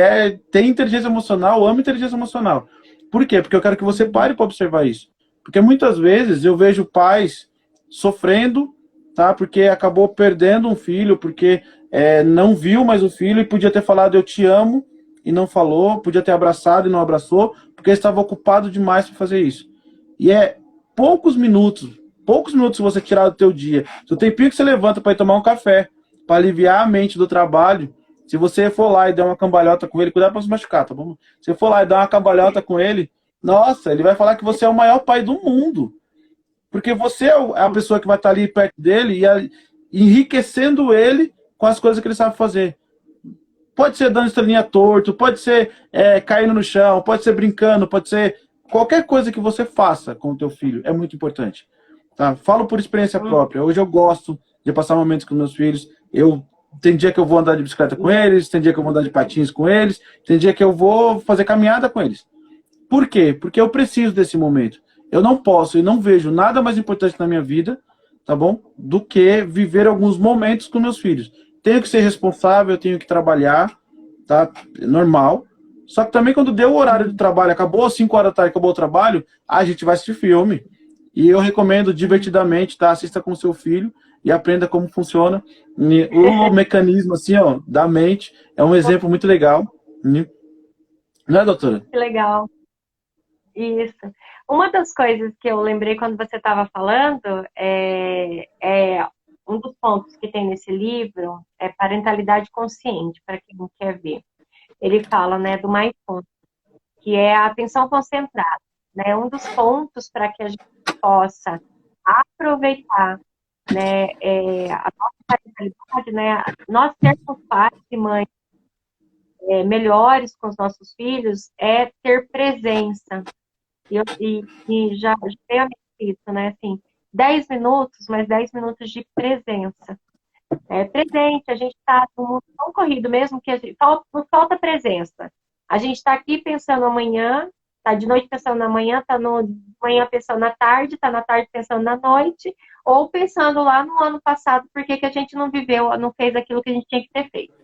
tem inteligência emocional, ama inteligência emocional. Por quê? Porque eu quero que você pare para observar isso. Porque muitas vezes eu vejo pais sofrendo, tá? Porque acabou perdendo um filho, porque não viu mais o filho e podia ter falado eu te amo e não falou, podia ter abraçado e não abraçou, porque estava ocupado demais para fazer isso. E poucos minutos que você tirar do teu dia. Se o tempinho que você levanta para ir tomar um café, para aliviar a mente do trabalho, se você for lá e der uma cambalhota com ele, cuidado para não se machucar, tá bom? Se você for lá e dar uma cambalhota com ele, nossa, ele vai falar que você é o maior pai do mundo. Porque você é a pessoa que vai estar ali perto dele e enriquecendo ele com as coisas que ele sabe fazer. Pode ser dando estrelinha torto, pode ser caindo no chão, pode ser brincando, pode ser qualquer coisa que você faça com o teu filho. É muito importante. Tá? Falo por experiência própria. Hoje eu gosto de passar momentos com meus filhos. Tem dia que eu vou andar de bicicleta com eles, tem dia que eu vou andar de patins com eles, tem dia que eu vou fazer caminhada com eles. Por quê? Porque eu preciso desse momento. Eu não posso e não vejo nada mais importante na minha vida, tá bom? Do que viver alguns momentos com meus filhos. Tenho que ser responsável, tenho que trabalhar, tá? É normal. Só que também quando deu o horário de trabalho, acabou às 5 horas da tarde, acabou o trabalho, a gente vai assistir filme. E eu recomendo divertidamente, tá? Assista com o seu filho e aprenda como funciona. O mecanismo, assim, ó, da mente é um exemplo muito legal. Não é, doutora? Que legal. Isso. Uma das coisas que eu lembrei quando você estava falando um dos pontos que tem nesse livro é parentalidade consciente, para quem quer ver. Ele fala, né, do mindfulness, que é a atenção concentrada, né? Um dos pontos para que a gente possa aproveitar, né, a nossa parentalidade, né, nós sermos pais e mães melhores com os nossos filhos é ter presença. E já tenho isso, né? Assim, 10 minutos, mas 10 minutos de presença. Presente, a gente está num mundo tão corrido mesmo que nos falta presença. A gente está aqui pensando amanhã, está de noite pensando na manhã, está de manhã pensando na tarde, está na tarde pensando na noite, ou pensando lá no ano passado, por que a gente não viveu, não fez aquilo que a gente tinha que ter feito.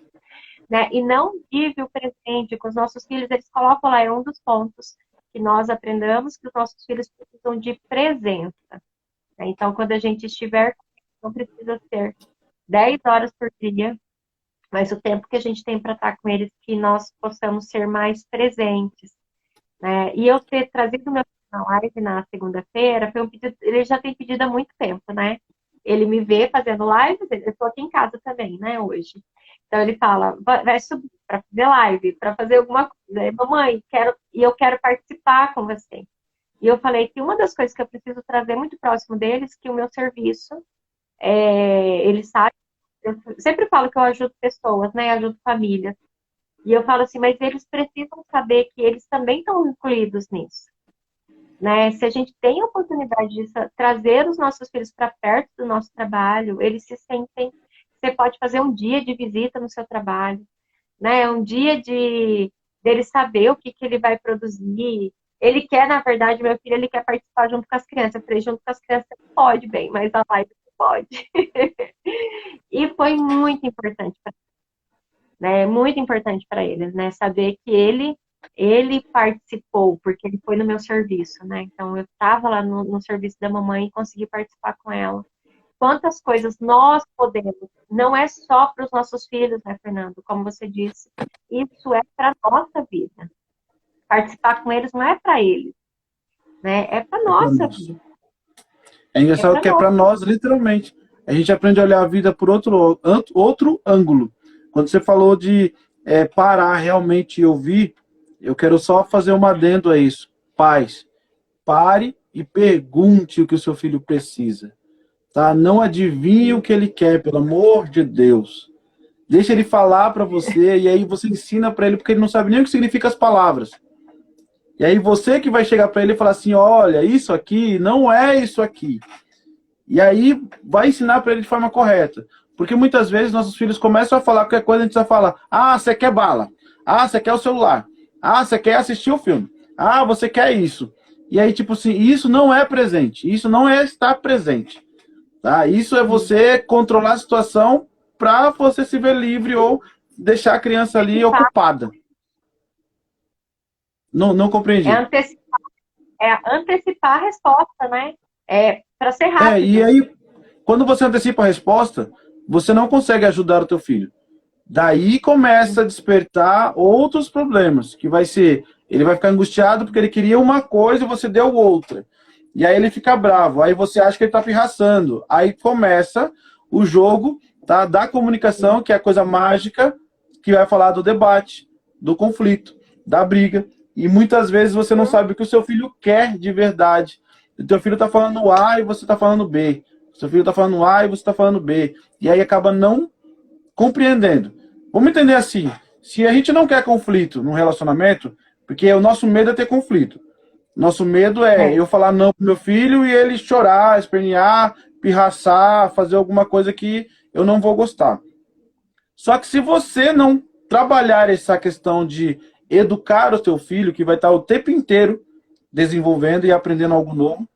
Né? E não vive o presente com os nossos filhos, eles colocam lá, é um dos pontos que nós aprendamos que os nossos filhos precisam de presença. Né? Então, quando a gente estiver, não precisa ser 10 horas por dia, mas o tempo que a gente tem para estar com eles, que nós possamos ser mais presentes. Né? E eu ter trazido meu filho na live na segunda-feira, foi um pedido, ele já tem pedido há muito tempo, né? Ele me vê fazendo live, eu estou aqui em casa também, né, hoje. Então ele fala, vai subir para fazer live, para fazer alguma coisa. Mamãe, eu quero participar com você. E eu falei que uma das coisas que eu preciso trazer muito próximo deles, que o meu serviço, eles sabem, eu sempre falo que eu ajudo pessoas, né, ajudo famílias. E eu falo assim, mas eles precisam saber que eles também estão incluídos nisso. Né? Se a gente tem a oportunidade de trazer os nossos filhos para perto do nosso trabalho, eles se sentem. Você pode fazer um dia de visita no seu trabalho, né? Um dia dele saber o que ele vai produzir. Ele quer, na verdade, meu filho, ele quer participar junto com as crianças. Eu falei, junto com as crianças você pode, bem, mas a live você pode. E foi muito importante para né? Muito importante para eles, né? Saber que ele participou, porque ele foi no meu serviço, né? Então, eu estava lá no serviço da mamãe e consegui participar com ela. Quantas coisas nós podemos, não é só para os nossos filhos, né, Fernando? Como você disse, isso é para a nossa vida. Participar com eles não é para eles, né? É para a nossa vida. É engraçado que é para nós, literalmente. A gente aprende a olhar a vida por outro ângulo. Quando você falou de parar realmente e ouvir, eu quero só fazer um adendo a isso. Pais, pare e pergunte o que o seu filho precisa. Tá? Não adivinhe o que ele quer, pelo amor de Deus. Deixa ele falar para você e aí você ensina para ele, porque ele não sabe nem o que significa as palavras. E aí você que vai chegar para ele e falar assim, olha, isso aqui não é isso aqui. E aí vai ensinar para ele de forma correta. Porque muitas vezes nossos filhos começam a falar qualquer coisa, a gente já fala, você quer bala, você quer o celular. Ah, você quer assistir o filme. Ah, você quer isso. E aí, tipo assim, isso não é presente. Isso não é estar presente. Tá? Isso é você controlar a situação para você se ver livre ou deixar a criança ali Antecipar, ocupada. Não, não é compreendi. antecipar, é antecipar a resposta, né? É para ser E rápido. aí, quando você antecipa a resposta, você não consegue ajudar o teu filho. Daí começa a despertar outros problemas, que vai ser, ele vai ficar angustiado porque ele queria uma coisa e você deu outra. E aí ele fica bravo, aí você acha que ele está pirraçando. Aí começa o jogo, tá, da comunicação, que é a coisa mágica, que vai falar do debate, do conflito, da briga. E muitas vezes você não sabe o que o seu filho quer de verdade. O teu filho está falando A e você está falando B. O seu filho está falando A e você está falando B. E aí acaba não compreendendo. Vamos entender assim, se a gente não quer conflito num relacionamento, porque o nosso medo é ter conflito. Nosso medo é É. eu falar não pro meu filho e ele chorar, espernear, pirraçar, fazer alguma coisa que eu não vou gostar. Só que se você não trabalhar essa questão de educar o teu filho, que vai estar o tempo inteiro desenvolvendo e aprendendo algo novo,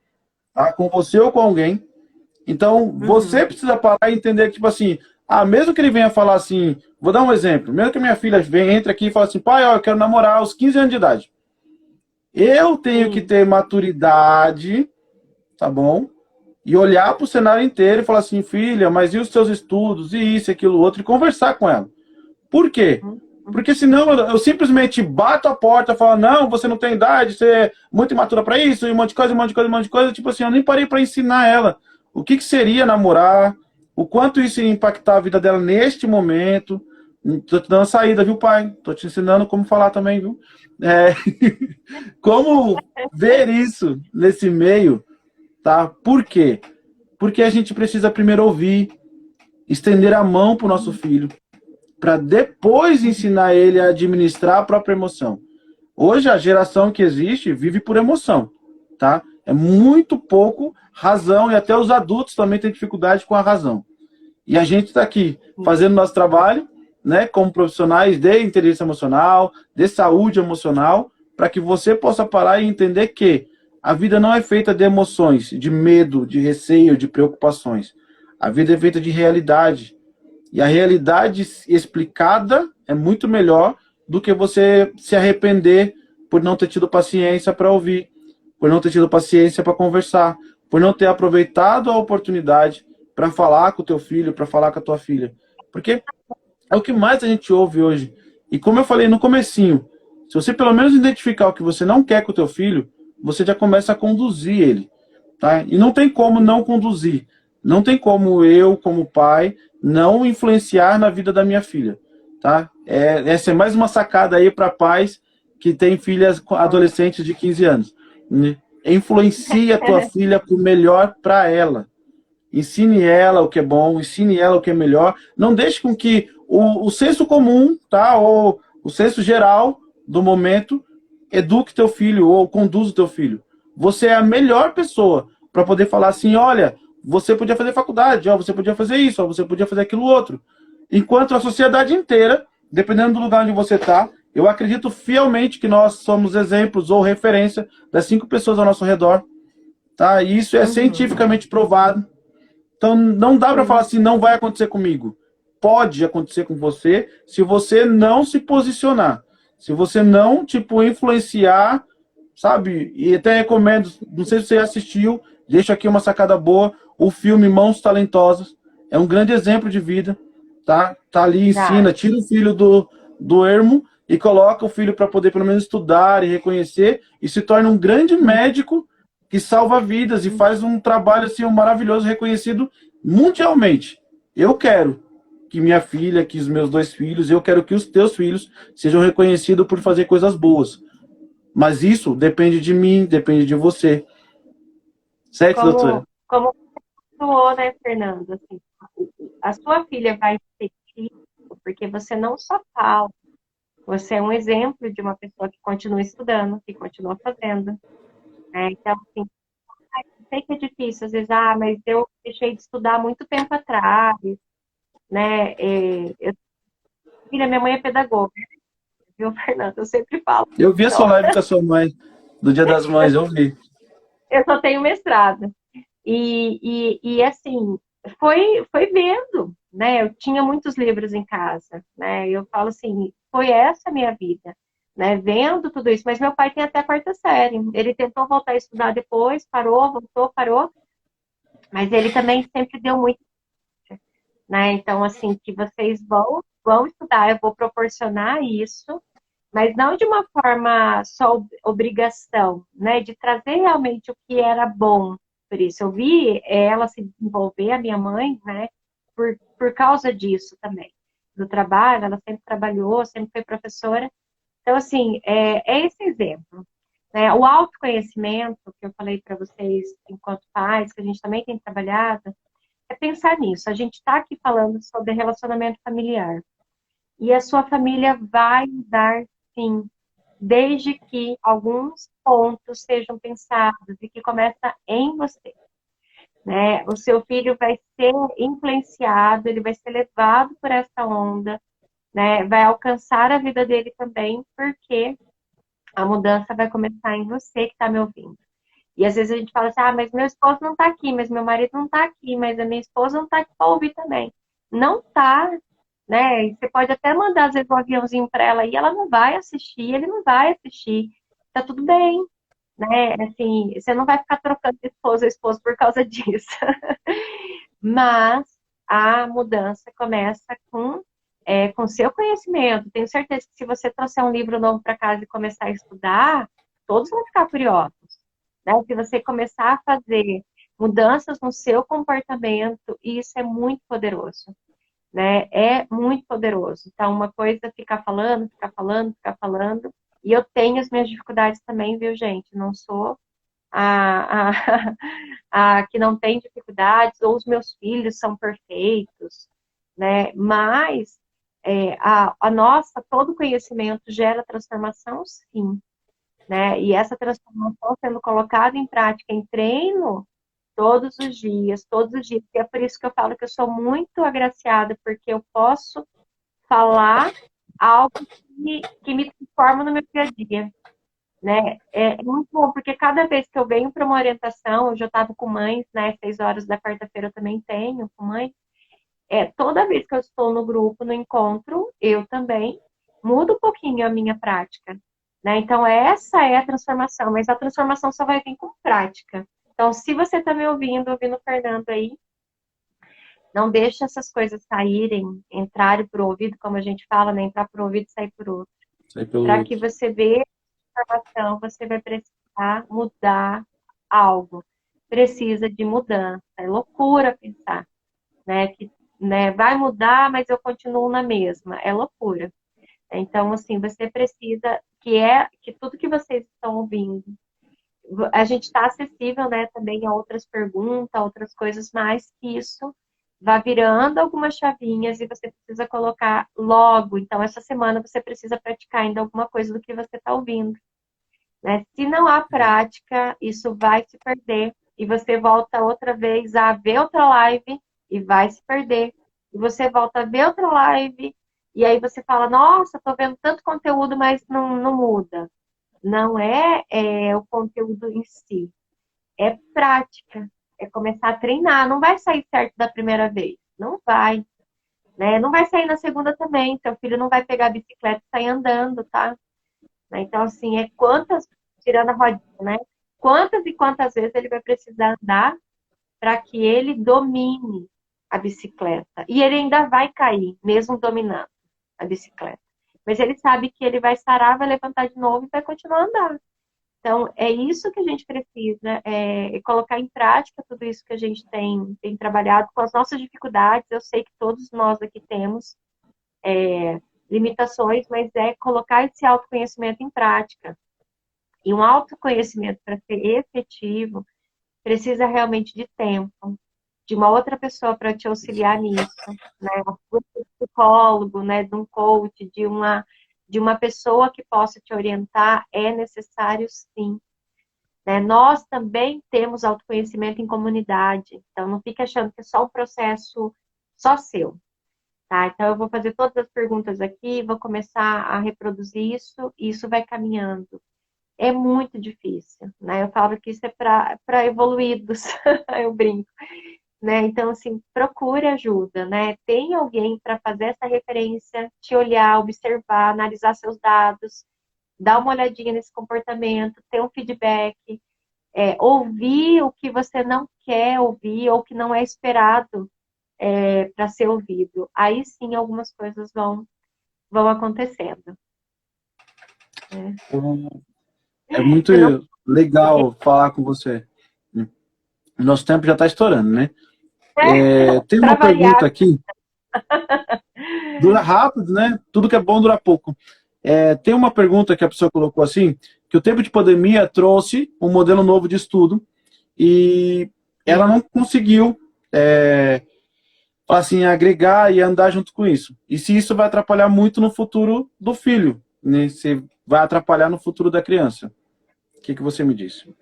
tá? Com você ou com alguém, então, você Uhum. precisa parar e entender que, tipo assim, mesmo que ele venha falar assim, vou dar um exemplo, mesmo que minha filha venha, entre aqui e fale assim, pai, ó, eu quero namorar aos 15 anos de idade. Eu tenho que Sim. ter maturidade, tá bom? E olhar para o cenário inteiro e falar assim, filha, mas e os seus estudos, e isso, aquilo, outro, e conversar com ela. Por quê? Uhum. Porque senão eu simplesmente bato a porta e falo, não, você não tem idade, você é muito imatura para isso, e um monte de coisa, um monte de coisa, um monte de coisa. Tipo assim, eu nem parei para ensinar ela o que seria namorar, o quanto isso ia impactar a vida dela neste momento. Tô te dando saída, viu, pai? Tô te ensinando como falar também, viu? É, como ver isso nesse meio, tá? Por quê? Porque a gente precisa primeiro ouvir, estender a mão pro nosso filho, para depois ensinar ele a administrar a própria emoção. Hoje a geração que existe vive por emoção, tá? É muito pouco razão e até os adultos também têm dificuldade com a razão. E a gente está aqui fazendo nosso trabalho, né, como profissionais de inteligência emocional, de saúde emocional, para que você possa parar e entender que a vida não é feita de emoções, de medo, de receio, de preocupações. A vida é feita de realidade, e a realidade explicada é muito melhor do que você se arrepender por não ter tido paciência para ouvir, por não ter tido paciência para conversar, por não ter aproveitado a oportunidade para falar com o teu filho, para falar com a tua filha. Porque é o que mais a gente ouve hoje. E como eu falei no comecinho, se você pelo menos identificar o que você não quer com o teu filho, você já começa a conduzir ele, tá? E não tem como não conduzir. Não tem como eu, como pai, não influenciar na vida da minha filha, tá? Essa é mais uma sacada aí para pais que têm filhas adolescentes de 15 anos. Né? Influencie a tua filha para o melhor para ela. Ensine ela o que é bom, ensine ela o que é melhor. Não deixe com que o senso comum, tá? Ou o senso geral do momento eduque teu filho ou conduza o teu filho. Você é a melhor pessoa para poder falar assim, olha, você podia fazer faculdade, ó, você podia fazer isso, ó, você podia fazer aquilo outro. Enquanto a sociedade inteira, dependendo do lugar onde você está, eu acredito fielmente que nós somos exemplos ou referência das 5 pessoas ao nosso redor, tá? E isso é Uhum. cientificamente provado. Então não dá para falar Sim. assim, não vai acontecer comigo. Pode acontecer com você se você não se posicionar. Se você não, tipo, influenciar, sabe? E até recomendo, não sei se você assistiu, deixo aqui uma sacada boa, o filme Mãos Talentosas. É um grande exemplo de vida, tá? Tá ali, Já. ensina, tira o filho do ermo e coloca o filho para poder pelo menos estudar e reconhecer e se torna um grande médico que salva vidas e faz um trabalho assim, um maravilhoso, reconhecido mundialmente. Eu quero que minha filha, que os meus 2 filhos, eu quero que os teus filhos sejam reconhecidos por fazer coisas boas. Mas isso depende de mim, depende de você. Certo, doutora? Como falou, né, Fernando? Assim, a sua filha vai ser típico porque você não só fala, você é um exemplo de uma pessoa que continua estudando, que continua fazendo. Né? Então, assim, eu sei que é difícil, às vezes, mas eu deixei de estudar muito tempo atrás, né? Minha mãe é pedagoga, viu, Fernando? Eu sempre falo. Eu vi a sua Só. live com a sua mãe, do Dia das Mães, eu vi. Eu só tenho mestrado. E assim, foi vendo, né? Eu tinha muitos livros em casa, né? Eu falo assim, foi essa a minha vida, né? Vendo tudo isso. Mas meu pai tem até a quarta série. Ele tentou voltar a estudar depois, parou, voltou, parou. Mas ele também sempre deu muito, né? Então, assim, que vocês vão estudar, eu vou proporcionar isso, mas não de uma forma só obrigação, né? De trazer realmente o que era bom. Por isso, eu vi ela se desenvolver, a minha mãe, né? Por causa disso também. Do trabalho, ela sempre trabalhou, sempre foi professora. Então, assim, é esse exemplo. Né? O autoconhecimento, que eu falei para vocês enquanto pais, que a gente também tem trabalhado, é pensar nisso. A gente está aqui falando sobre relacionamento familiar. E a sua família vai mudar, sim, desde que alguns pontos sejam pensados e que começa em você. Né? O seu filho vai ser influenciado, ele vai ser levado por essa onda, né? Vai alcançar a vida dele também, porque a mudança vai começar em você que está me ouvindo. E às vezes a gente fala assim, ah, mas meu esposo não está aqui, mas meu marido não está aqui, mas a minha esposa não está aqui para ouvir também. Não está, né? E você pode até mandar, às vezes, um aviãozinho para ela e ela não vai assistir, ele não vai assistir. Tá tudo bem, né? Assim, você não vai ficar trocando de esposa a esposo por causa disso. Mas a mudança começa com seu conhecimento. Tenho certeza que se você trouxer um livro novo para casa e começar a estudar, todos vão ficar curiosos. Né? Se você começar a fazer mudanças no seu comportamento, isso é muito poderoso. Né? É muito poderoso. Então, uma coisa é ficar falando, ficar falando, ficar falando. E eu tenho as minhas dificuldades também, viu, gente? Não sou a que não tem dificuldades, ou os meus filhos são perfeitos, né? Mas a nossa, todo conhecimento gera transformação, sim, né? E essa transformação sendo colocada em prática, em treino, todos os dias. E é por isso que eu falo que eu sou muito agraciada, porque eu posso falar algo que me transforma no meu dia a dia. Né? É muito bom, porque cada vez que eu venho para uma orientação, eu já estava com mães, né? 6 horas da quarta-feira eu também tenho com mães. Toda vez que eu estou no grupo, no encontro, eu também mudo um pouquinho a minha prática. Né? Então, essa é a transformação, mas a transformação só vai vir com prática. Então, se você está me ouvindo o Fernando aí, não deixe essas coisas saírem, entrarem por ouvido, como a gente fala, né? Entrar por ouvido e sair por outro. Sai pelo Para que outro. você veja informação, você vai precisar mudar algo. Precisa de mudança. É loucura pensar, né? Que, né, vai mudar, mas eu continuo na mesma. É loucura. Então, assim, você precisa que tudo que vocês estão ouvindo, a gente está acessível, né, também a outras perguntas, a outras coisas, mas que isso vá virando algumas chavinhas e você precisa colocar logo. Então, essa semana você precisa praticar ainda alguma coisa do que você está ouvindo. Né? Se não há prática, isso vai se perder. E você volta outra vez a ver outra live e vai se perder. E você volta a ver outra live e aí você fala, nossa, estou vendo tanto conteúdo, mas não muda. Não é o conteúdo em si, é prática, é começar a treinar. Não vai sair certo da primeira vez, não vai. Né? Não vai sair na segunda também. Seu filho não vai pegar a bicicleta e sair andando, tá? Né? Então, assim, tirando a rodinha, né? Quantas e quantas vezes ele vai precisar andar para que ele domine a bicicleta? E ele ainda vai cair, mesmo dominando a bicicleta. Mas ele sabe que ele vai sarar, vai levantar de novo e vai continuar a andar. Então, é isso que a gente precisa, colocar em prática tudo isso que a gente tem trabalhado com as nossas dificuldades. Eu sei que todos nós aqui temos limitações, mas é colocar esse autoconhecimento em prática. E um autoconhecimento, para ser efetivo, precisa realmente de tempo, de uma outra pessoa para te auxiliar nisso, né? Um psicólogo, né? De um coach, de uma pessoa que possa te orientar, é necessário sim. Né? Nós também temos autoconhecimento em comunidade, então não fique achando que é só um processo só seu. Tá? Então, eu vou fazer todas as perguntas aqui, vou começar a reproduzir isso, e isso vai caminhando. É muito difícil, né? Eu falo que isso é para evoluídos, eu brinco, né? Então, assim, procure ajuda, né? Tem alguém para fazer essa referência, te olhar, observar, analisar seus dados, dar uma olhadinha nesse comportamento, ter um feedback, ouvir o que você não quer ouvir ou que não é esperado para ser ouvido. Aí sim algumas coisas vão acontecendo. Né? É muito Senão, legal falar com você. Nosso tempo já está estourando, né? Tem para uma pergunta variar, aqui, dura rápido, né? Tudo que é bom dura pouco. Tem uma pergunta que a pessoa colocou assim, que o tempo de pandemia trouxe um modelo novo de estudo e ela não conseguiu assim, agregar e andar junto com isso. E se isso vai atrapalhar muito no futuro do filho, né? Se vai atrapalhar no futuro da criança. O que você me disse?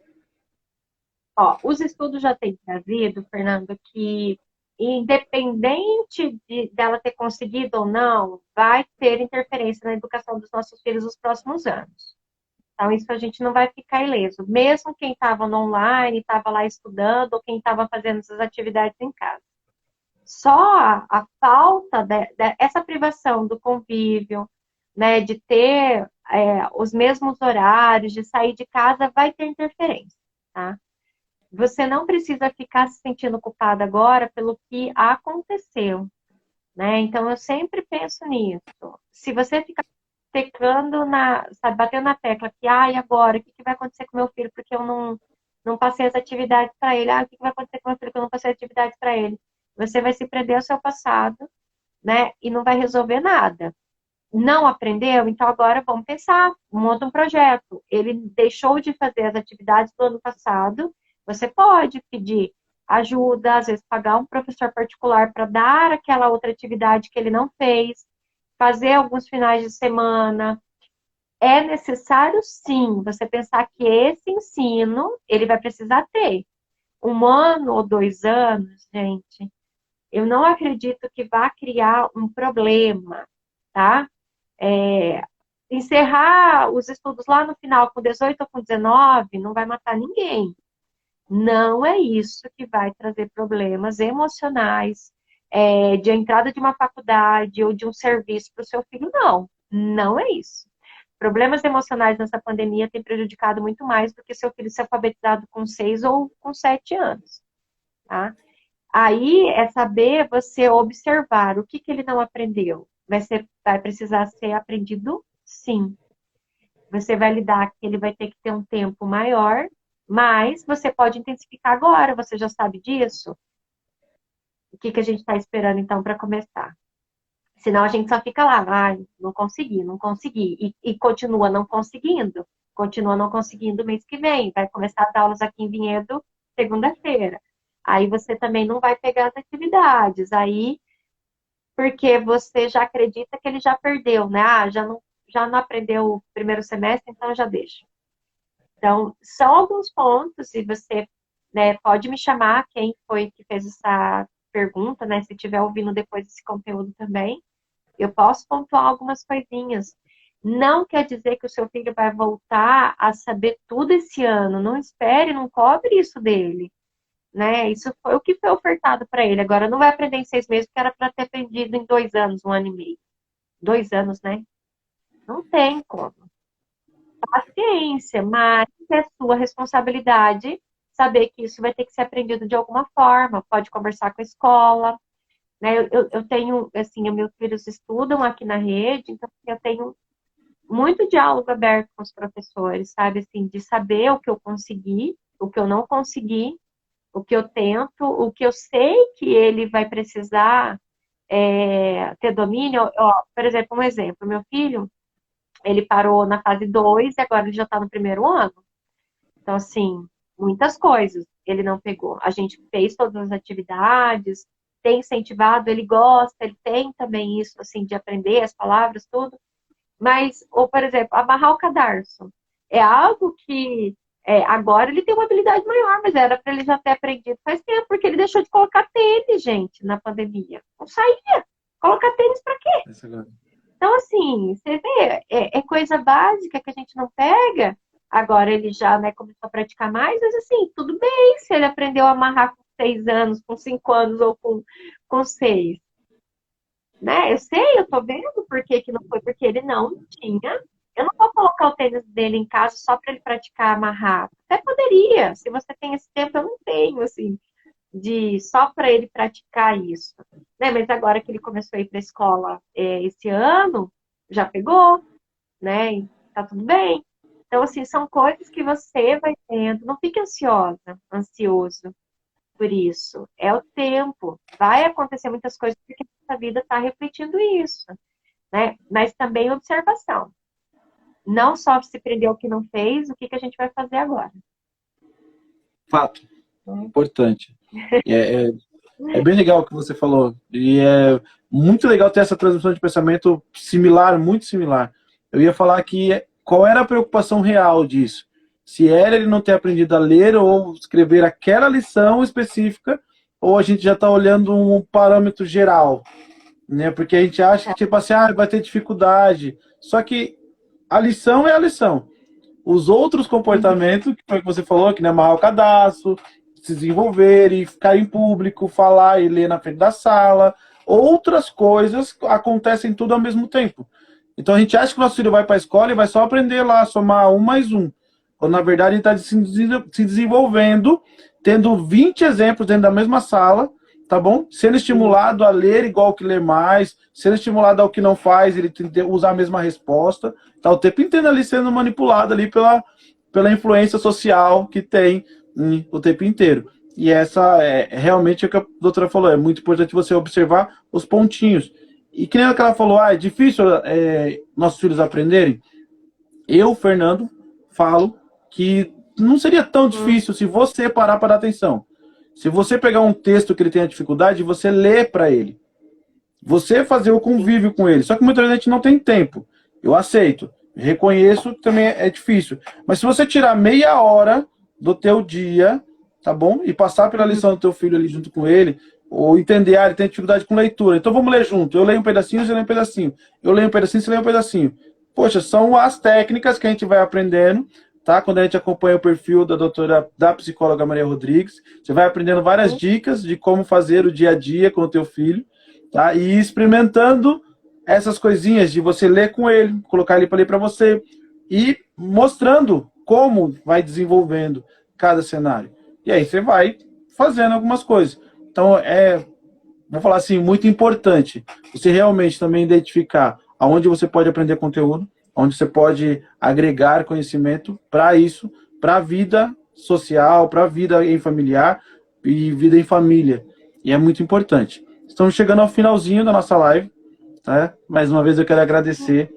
os estudos já têm trazido, Fernando, que independente dela ter conseguido ou não, vai ter interferência na educação dos nossos filhos nos próximos anos. Então, isso a gente não vai ficar ileso. Mesmo quem estava no online, estava lá estudando, ou quem estava fazendo essas atividades em casa. Só a falta essa privação do convívio, né, de ter os mesmos horários, de sair de casa, vai ter interferência, tá? Você não precisa ficar se sentindo culpada agora pelo que aconteceu, né? Então, eu sempre penso nisso. Se você ficar teclando sabe, batendo na tecla que, e agora, o que vai acontecer com meu filho porque eu não passei as atividades para ele? O que vai acontecer com meu filho porque eu não passei as atividades para ele? Você vai se prender ao seu passado, né? E não vai resolver nada. Não aprendeu? Então agora vamos pensar, monta um projeto. Ele deixou de fazer as atividades do ano passado, você pode pedir ajuda, às vezes pagar um professor particular para dar aquela outra atividade que ele não fez, fazer alguns finais de semana. É necessário, sim, você pensar que esse ensino, ele vai precisar ter 1 ano ou 2 anos, gente. Eu não acredito que vá criar um problema, tá? Encerrar os estudos lá no final com 18 ou com 19 não vai matar ninguém. Não é isso que vai trazer problemas emocionais, de entrada de uma faculdade ou de um serviço para o seu filho, não. Não é isso. Problemas emocionais nessa pandemia têm prejudicado muito mais do que seu filho ser alfabetizado com 6 ou com 7 anos. Tá? Aí é saber você observar o que ele não aprendeu. Vai precisar ser aprendido, sim. Você vai lidar que ele vai ter que ter um tempo maior, mas você pode intensificar agora, você já sabe disso. O que a gente está esperando então para começar? Senão a gente só fica lá, não consegui, não consegui, e continua não conseguindo mês que vem, vai começar as aulas aqui em Vinhedo segunda-feira. Aí você também não vai pegar as atividades, aí porque você já acredita que ele já perdeu, né? Já não aprendeu o primeiro semestre, então já deixa. Então, são alguns pontos, e você, né, pode me chamar, quem foi que fez essa pergunta, né? Se estiver ouvindo depois esse conteúdo também, eu posso pontuar algumas coisinhas. Não quer dizer que o seu filho vai voltar a saber tudo esse ano. Não espere, não cobre isso dele. Né? Isso foi o que foi ofertado para ele. Agora não vai aprender em 6 meses, porque era para ter aprendido em 2 anos, 1 ano e meio. 2 anos, né? Não tem como. Paciência, mas é sua responsabilidade saber que isso vai ter que ser aprendido de alguma forma. Pode conversar com a escola, né? Eu tenho, assim, meus filhos estudam aqui na rede, então eu tenho muito diálogo aberto com os professores, sabe? Assim, de saber o que eu consegui, o que eu não consegui, o que eu tento, o que eu sei que ele vai precisar ter domínio. Ó, por exemplo, meu filho, ele parou na fase 2 e agora ele já está no primeiro ano. Então, assim, muitas coisas ele não pegou. A gente fez todas as atividades, tem incentivado, ele gosta, ele tem também isso, assim, de aprender as palavras, tudo. Mas, ou, por exemplo, amarrar o cadarço. É algo que agora ele tem uma habilidade maior, mas era para ele já ter aprendido faz tempo, porque ele deixou de colocar tênis, gente, na pandemia. Não saía. Colocar tênis para quê? Essa agora. Então, assim, você vê, é coisa básica que a gente não pega. Agora ele já, né, começou a praticar mais, mas assim, tudo bem se ele aprendeu a amarrar com 6 anos, com 5 anos ou com 6. Né? Eu sei, eu tô vendo por que que não foi, porque ele não tinha. Eu não vou colocar o tênis dele em casa só para ele praticar amarrar. Até poderia, se você tem esse tempo, eu não tenho, assim, de só para ele praticar isso. Né? Mas agora que ele começou a ir para a escola esse ano, já pegou, né? E tá tudo bem. Então, assim, são coisas que você vai tendo. Não fique ansioso por isso. É o tempo. Vai acontecer muitas coisas porque a vida está refletindo isso, né? Mas também observação. Não só se prender ao que não fez, o que que a gente vai fazer agora. Fato. Importante. É bem legal o que você falou. E é muito legal ter essa transmissão de pensamento similar, muito similar. Eu ia falar que qual era a preocupação real disso? Se era ele não ter aprendido a ler ou escrever aquela lição específica, ou a gente já está olhando um parâmetro geral, né? Porque a gente acha que, tipo assim, vai ter dificuldade. Só que a lição é a lição. Os outros comportamentos, que foi o que você falou, que nem amarrar o cadastro, se desenvolver e ficar em público, falar e ler na frente da sala, outras coisas acontecem tudo ao mesmo tempo. Então a gente acha que o nosso filho vai para a escola e vai só aprender lá a somar 1 mais 1. Quando na verdade ele está se desenvolvendo, tendo 20 exemplos dentro da mesma sala, tá bom? Sendo estimulado a ler igual que lê mais, sendo estimulado ao que não faz, ele usar a mesma resposta, tá o tempo inteiro ali sendo manipulado ali pela influência social que tem o tempo inteiro. E essa é realmente o que a doutora falou, é muito importante você observar os pontinhos. E que nem o que ela falou, é difícil nossos filhos aprenderem. Eu, Fernando, falo que não seria tão difícil se você parar para dar atenção. Se você pegar um texto que ele tenha dificuldade, você lê para ele. Você fazer o convívio com ele. Só que muitas vezes a gente não tem tempo. Eu aceito. Reconheço que também é difícil. Mas se você tirar meia hora do teu dia, tá bom? E passar pela lição do teu filho ali junto com ele, ou entender, ele tem dificuldade com leitura. Então vamos ler junto. Eu leio um pedacinho, você lê um pedacinho. Eu leio um pedacinho, você lê um pedacinho. Poxa, são as técnicas que a gente vai aprendendo, tá? Quando a gente acompanha o perfil da psicóloga Maria Rodrigues, você vai aprendendo várias dicas de como fazer o dia a dia com o teu filho, tá? E experimentando essas coisinhas de você ler com ele, colocar ele para ler para você e mostrando como vai desenvolvendo cada cenário. E aí você vai fazendo algumas coisas. Então vou falar assim, muito importante você realmente também identificar aonde você pode aprender conteúdo, onde você pode agregar conhecimento para isso, para a vida social, para a vida em familiar e vida em família. E é muito importante. Estamos chegando ao finalzinho da nossa live, tá? Mais uma vez eu quero agradecer.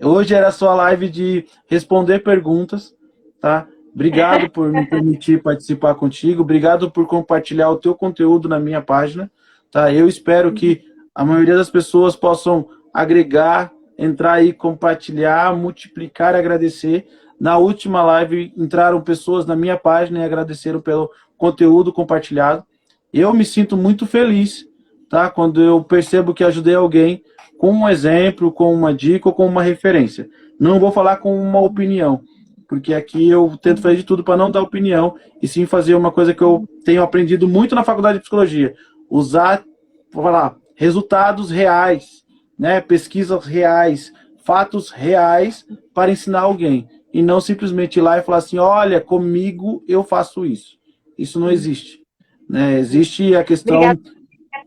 Hoje era a sua live de responder perguntas, tá? Obrigado por me permitir participar contigo, obrigado por compartilhar o teu conteúdo na minha página, tá? Eu espero que a maioria das pessoas possam agregar, entrar aí, compartilhar, multiplicar, agradecer. Na última live entraram pessoas na minha página e agradeceram pelo conteúdo compartilhado. Eu me sinto muito feliz, tá? Quando eu percebo que ajudei alguém com um exemplo, com uma dica ou com uma referência. Não vou falar com uma opinião, porque aqui eu tento fazer de tudo para não dar opinião e sim fazer uma coisa que eu tenho aprendido muito na faculdade de psicologia. Usar, vou falar, resultados reais, né? Pesquisas reais, fatos reais para ensinar alguém. E não simplesmente ir lá e falar assim, olha, comigo eu faço isso. Isso não existe. Né? Existe a questão... Obrigada,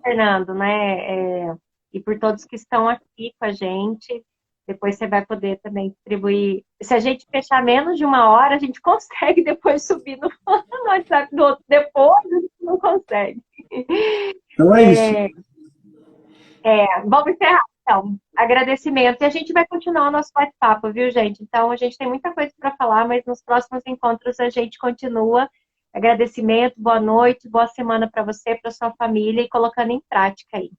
Fernando, né? E por todos que estão aqui com a gente. Depois você vai poder também distribuir. Se a gente fechar menos de 1 hora, a gente consegue depois subir no WhatsApp do outro. Depois a gente não consegue. Não é isso. Vamos encerrar, então. Agradecimento. E a gente vai continuar o nosso bate-papo, viu, gente? Então, a gente tem muita coisa para falar, mas nos próximos encontros a gente continua. Agradecimento, boa noite, boa semana para você, para sua família e colocando em prática aí.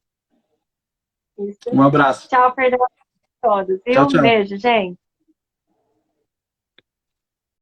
Isso. Um abraço. Tchau, Fernando, a todos. Tchau, Um tchau. beijo, gente.